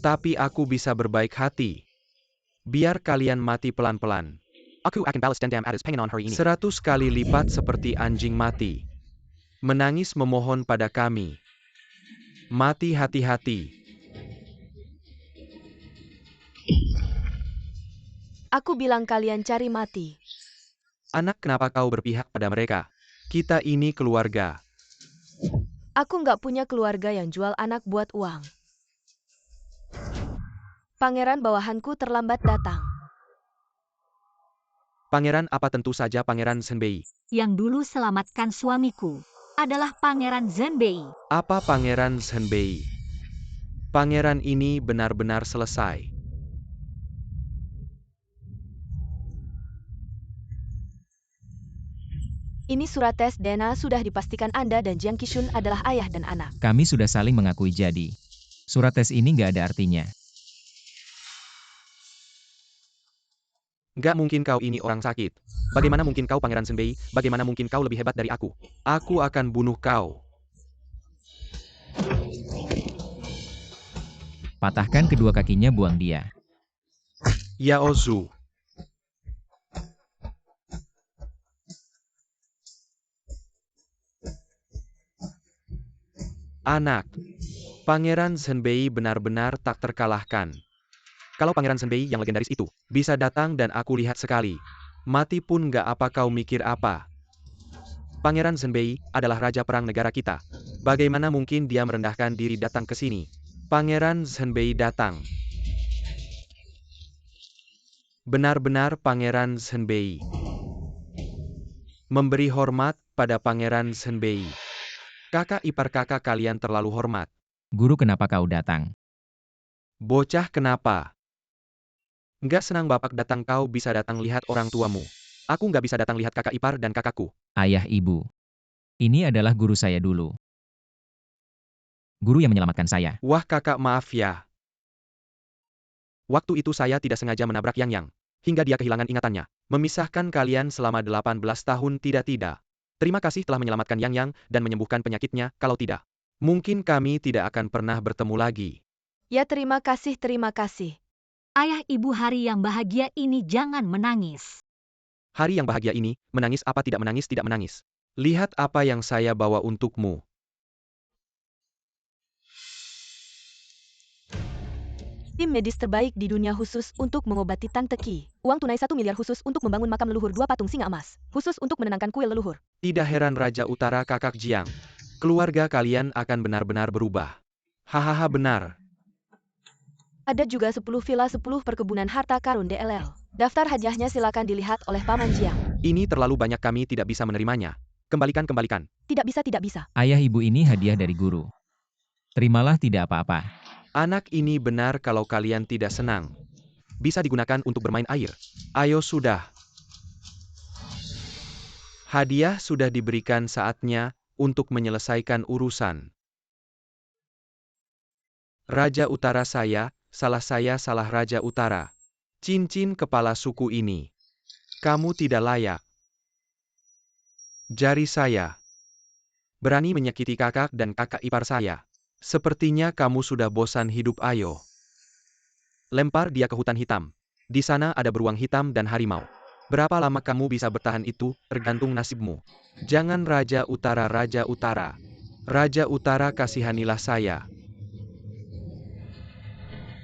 Tapi aku bisa berbaik hati. Biar kalian mati pelan-pelan. Aku akan balas dendam atas pengenan hari ini. 100 kali lipat seperti anjing mati. Menangis memohon pada kami. Mati hati-hati. Aku bilang kalian cari mati. Anak, kenapa kau berpihak pada mereka? Kita ini keluarga. Aku nggak punya keluarga yang jual anak buat uang. Pangeran bawahanku terlambat datang. Pangeran apa? Tentu saja Pangeran Zenbei. Yang dulu selamatkan suamiku adalah Pangeran Zenbei. Apa Pangeran Zenbei? Pangeran ini benar-benar selesai. Ini surat tes DNA sudah dipastikan Anda dan Jiang Qixun adalah ayah dan anak. Kami sudah saling mengakui jadi. Surat tes ini nggak ada artinya. Gak mungkin kau ini orang sakit. Bagaimana mungkin kau Pangeran Zenbei? Bagaimana mungkin kau lebih hebat dari aku? Aku akan bunuh kau. Patahkan kedua kakinya, buang dia. Yao Zhu. Anak. Pangeran Zenbei benar-benar tak terkalahkan. Kalau Pangeran Zenbei yang legendaris itu bisa datang dan aku lihat sekali. Mati pun gak apa, kau mikir apa? Pangeran Zenbei adalah raja perang negara kita. Bagaimana mungkin dia merendahkan diri datang ke sini? Pangeran Zenbei datang. Benar-benar Pangeran Zenbei. Memberi hormat pada Pangeran Zenbei. Kakak ipar kakak kalian terlalu hormat. Guru, kenapa kau datang? Bocah, kenapa? Nggak senang bapak datang, kau bisa datang lihat orang tuamu. Aku nggak bisa datang lihat kakak ipar dan kakakku. Ayah, ibu. Ini adalah guru saya dulu. Guru yang menyelamatkan saya. Wah kakak, maaf ya. Waktu itu saya tidak sengaja menabrak Yang, hingga dia kehilangan ingatannya. Memisahkan kalian selama 18 tahun tidak. Terima kasih telah menyelamatkan Yang dan menyembuhkan penyakitnya, kalau tidak, mungkin kami tidak akan pernah bertemu lagi. Ya terima kasih, terima kasih. Ayah ibu, hari yang bahagia ini jangan menangis. Hari yang bahagia ini, menangis apa tidak menangis, tidak menangis. Lihat apa yang saya bawa untukmu. Tim medis terbaik di dunia khusus untuk mengobati Tante Qi. Uang tunai 1 miliar khusus untuk membangun makam leluhur 2 patung singa emas. Khusus untuk menenangkan kuil leluhur. Tidak heran Raja Utara Kakak Jiang. Keluarga kalian akan benar-benar berubah. Hahaha benar. Ada juga 10 villa 10 perkebunan harta karun DLL. Daftar hadiahnya silakan dilihat oleh Paman Jiang. Ini terlalu banyak kami tidak bisa menerimanya. Kembalikan. Tidak bisa. Ayah ibu ini hadiah dari guru. Terimalah tidak apa-apa. Anak ini benar kalau kalian tidak senang. Bisa digunakan untuk bermain air. Ayo sudah. Hadiah sudah diberikan saatnya untuk menyelesaikan urusan. Raja Utara saya salah Raja Utara. Cincin kepala suku ini. Kamu tidak layak. Jari saya. Berani menyakiti kakak dan kakak ipar saya. Sepertinya kamu sudah bosan hidup ayo. Lempar dia ke hutan hitam. Di sana ada beruang hitam dan harimau. Berapa lama kamu bisa bertahan itu, tergantung nasibmu. Jangan Raja Utara. Raja Utara kasihanilah saya.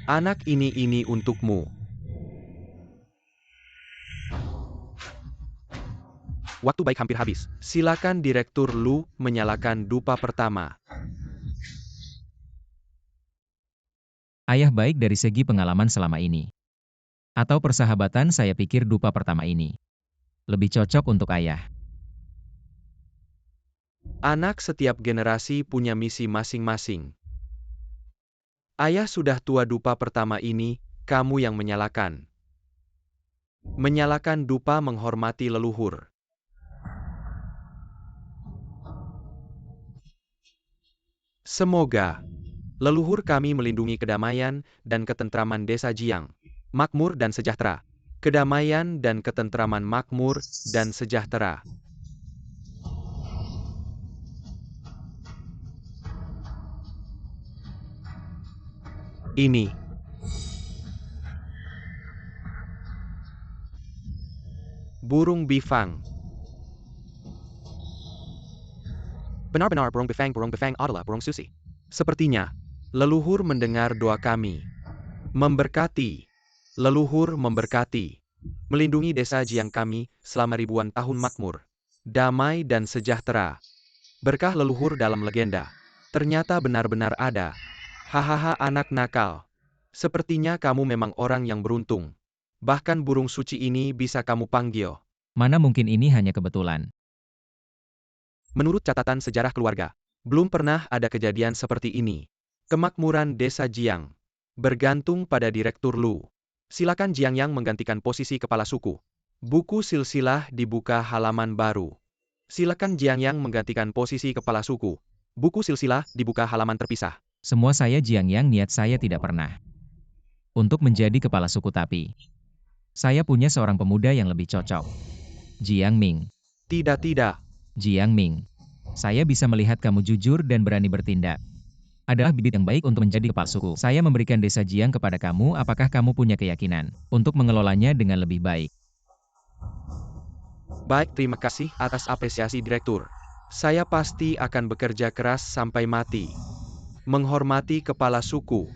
Anak ini untukmu. Waktu baik hampir habis. Silakan Direktur Lu menyalakan dupa pertama. Ayah baik dari segi pengalaman selama ini. Atau persahabatan saya pikir dupa pertama ini. Lebih cocok untuk ayah. Anak setiap generasi punya misi masing-masing. Ayah sudah tua dupa pertama ini, kamu yang menyalakan. Menyalakan dupa menghormati leluhur. Semoga leluhur kami melindungi kedamaian dan ketentraman desa Jiang. Makmur dan sejahtera. Kedamaian dan ketentraman makmur dan sejahtera. Ini. Burung bifang. Benar-benar burung bifang adalah burung susi. Sepertinya, leluhur mendengar doa kami. Memberkati. Leluhur memberkati. Melindungi desa Jiang kami selama ribuan tahun makmur. Damai dan sejahtera. Berkah leluhur dalam legenda. Ternyata benar-benar ada. Hahaha anak nakal. Sepertinya kamu memang orang yang beruntung. Bahkan burung suci ini bisa kamu panggil. Mana mungkin ini hanya kebetulan. Menurut catatan sejarah keluarga, belum pernah ada kejadian seperti ini. Kemakmuran desa Jiang bergantung pada Direktur Lu. Silakan Jiang Yang menggantikan posisi kepala suku. Buku silsilah dibuka halaman baru. Silakan Jiang Yang menggantikan posisi kepala suku. Buku silsilah dibuka halaman terpisah. Semua saya Jiang Yang niat saya tidak pernah untuk menjadi kepala suku tapi saya punya seorang pemuda yang lebih cocok. Jiang Ming. Tidak. Jiang Ming. Saya bisa melihat kamu jujur dan berani bertindak. Adalah bibit yang baik untuk menjadi kepala suku. Saya memberikan desa Jiang kepada kamu, apakah kamu punya keyakinan untuk mengelolanya dengan lebih baik? Baik, terima kasih atas apresiasi Direktur. Saya pasti akan bekerja keras sampai mati. Menghormati kepala suku.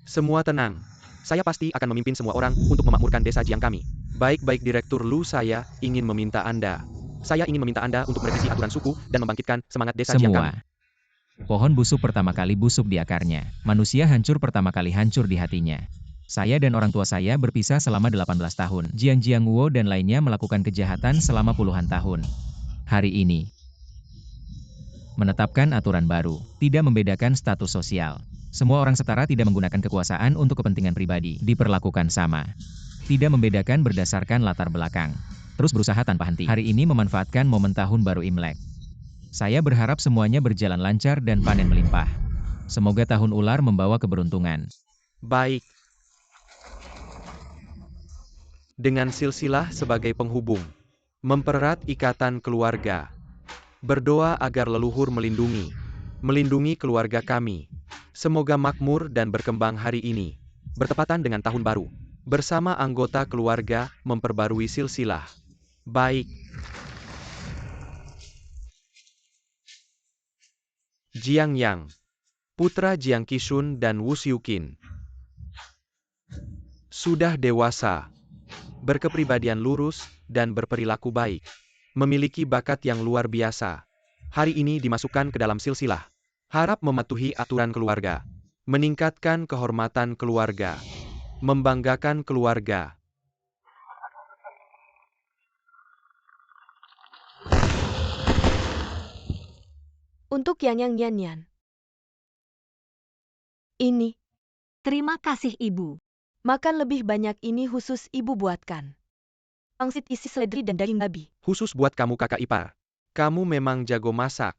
Semua tenang. Saya pasti akan memimpin semua orang untuk memakmurkan desa Jiang kami. Baik Direktur Lu, saya ingin meminta Anda. Saya ingin meminta Anda untuk merevisi aturan suku dan membangkitkan semangat desa Jiang kami. Pohon busuk pertama kali busuk di akarnya. Manusia hancur pertama kali hancur di hatinya. Saya dan orang tua saya berpisah selama 18 tahun. Jiang Wo dan lainnya melakukan kejahatan selama puluhan tahun. Hari ini, menetapkan aturan baru, tidak membedakan status sosial. Semua orang setara, tidak menggunakan kekuasaan untuk kepentingan pribadi, diperlakukan sama. Tidak membedakan berdasarkan latar belakang. Terus berusaha tanpa henti. Hari ini memanfaatkan momen tahun baru Imlek. Saya berharap semuanya berjalan lancar dan panen melimpah. Semoga tahun ular membawa keberuntungan. Baik. Dengan silsilah sebagai penghubung. Mempererat ikatan keluarga. Berdoa agar leluhur melindungi keluarga kami. Semoga makmur dan berkembang hari ini. Bertepatan dengan tahun baru. Bersama anggota keluarga memperbarui silsilah. Baik. Jiang Yang. Putra Jiang Qishun dan Wu Xiuqin. Sudah dewasa, berkepribadian lurus, dan berperilaku baik. Memiliki bakat yang luar biasa. Hari ini dimasukkan ke dalam silsilah. Harap mematuhi aturan keluarga. Meningkatkan kehormatan keluarga. Membanggakan keluarga. Untuk Yang Yan. Ini, Terima kasih Ibu. makan lebih banyak ini khusus Ibu buatkan. Pangsit isi seledri dan daging babi. Khusus buat kamu kakak ipar. Kamu memang jago masak.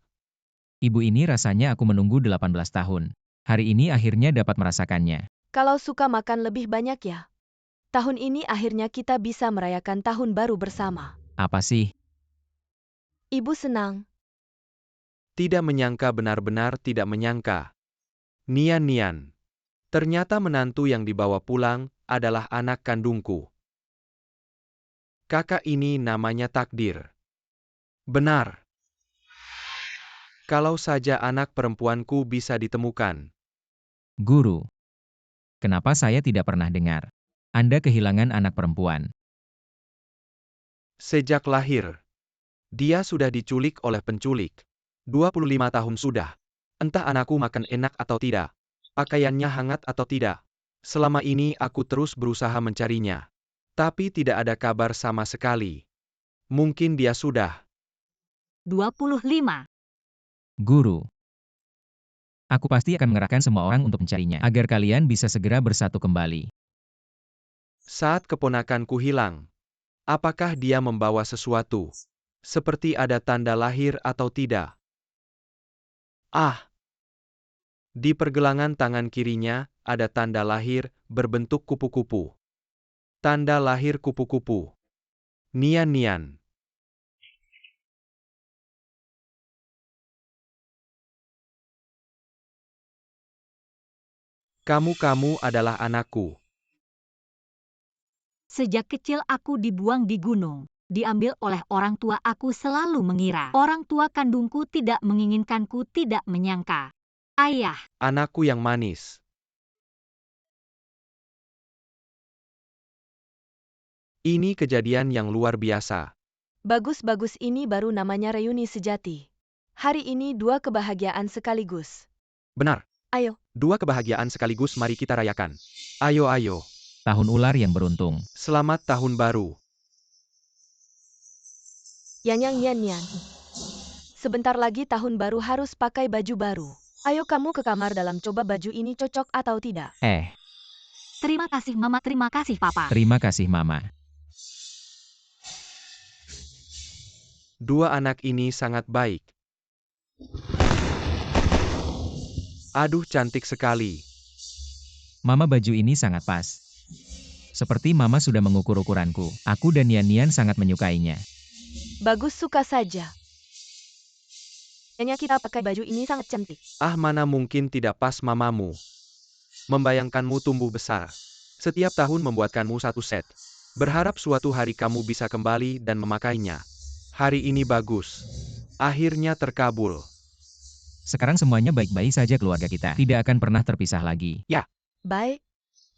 Ibu ini rasanya aku menunggu 18 tahun. Hari ini akhirnya dapat merasakannya. Kalau suka makan lebih banyak ya. Tahun ini akhirnya kita bisa merayakan tahun baru bersama. Apa sih? Ibu senang. Tidak menyangka, benar-benar tidak menyangka. Nian. Ternyata menantu yang dibawa pulang adalah anak kandungku. Kakak ini namanya takdir. Benar. Kalau saja anak perempuanku bisa ditemukan. Guru. Kenapa saya tidak pernah dengar? Anda kehilangan anak perempuan. Sejak lahir, dia sudah diculik oleh penculik. 25 tahun sudah. Entah anakku makan enak atau tidak. Pakaiannya hangat atau tidak. Selama ini aku terus berusaha mencarinya. Tapi tidak ada kabar sama sekali. Mungkin dia sudah. 25. Guru. Aku pasti akan mengerahkan semua orang untuk mencarinya, agar kalian bisa segera bersatu kembali. Saat keponakanku hilang, apakah dia membawa sesuatu? Seperti ada tanda lahir atau tidak? Ah! Di pergelangan tangan kirinya, ada tanda lahir, berbentuk kupu-kupu. Tanda lahir kupu-kupu. Nian. Kamu adalah anakku. Sejak kecil aku dibuang di gunung. Diambil oleh orang tua, aku selalu mengira. Orang tua kandungku tidak menginginkanku, tidak menyangka. Ayah, Anakku yang manis. Ini kejadian yang luar biasa. Bagus, ini baru namanya reuni sejati. Hari ini dua kebahagiaan sekaligus. Benar. Ayo. Dua kebahagiaan sekaligus, mari kita rayakan. Ayo. Tahun ular yang beruntung. Selamat tahun baru. Yang Yan. Sebentar lagi tahun baru, harus pakai baju baru. Ayo kamu ke kamar dalam, coba baju ini cocok atau tidak. terima kasih Mama, terima kasih Papa. Terima kasih Mama. Dua anak ini sangat baik. Aduh, cantik sekali. Mama, baju ini sangat pas. Seperti Mama sudah mengukur ukuranku. Aku dan Nian sangat menyukainya. Bagus, suka saja. Hanya kita pakai baju ini sangat cantik. Ah, mana mungkin tidak pas mamamu. Membayangkanmu tumbuh besar. Setiap tahun membuatkanmu satu set. Berharap suatu hari kamu bisa kembali dan memakainya. Hari ini bagus. Akhirnya terkabul. Sekarang semuanya baik-baik saja, keluarga kita tidak akan pernah terpisah lagi. Baik.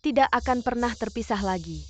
Tidak akan pernah terpisah lagi.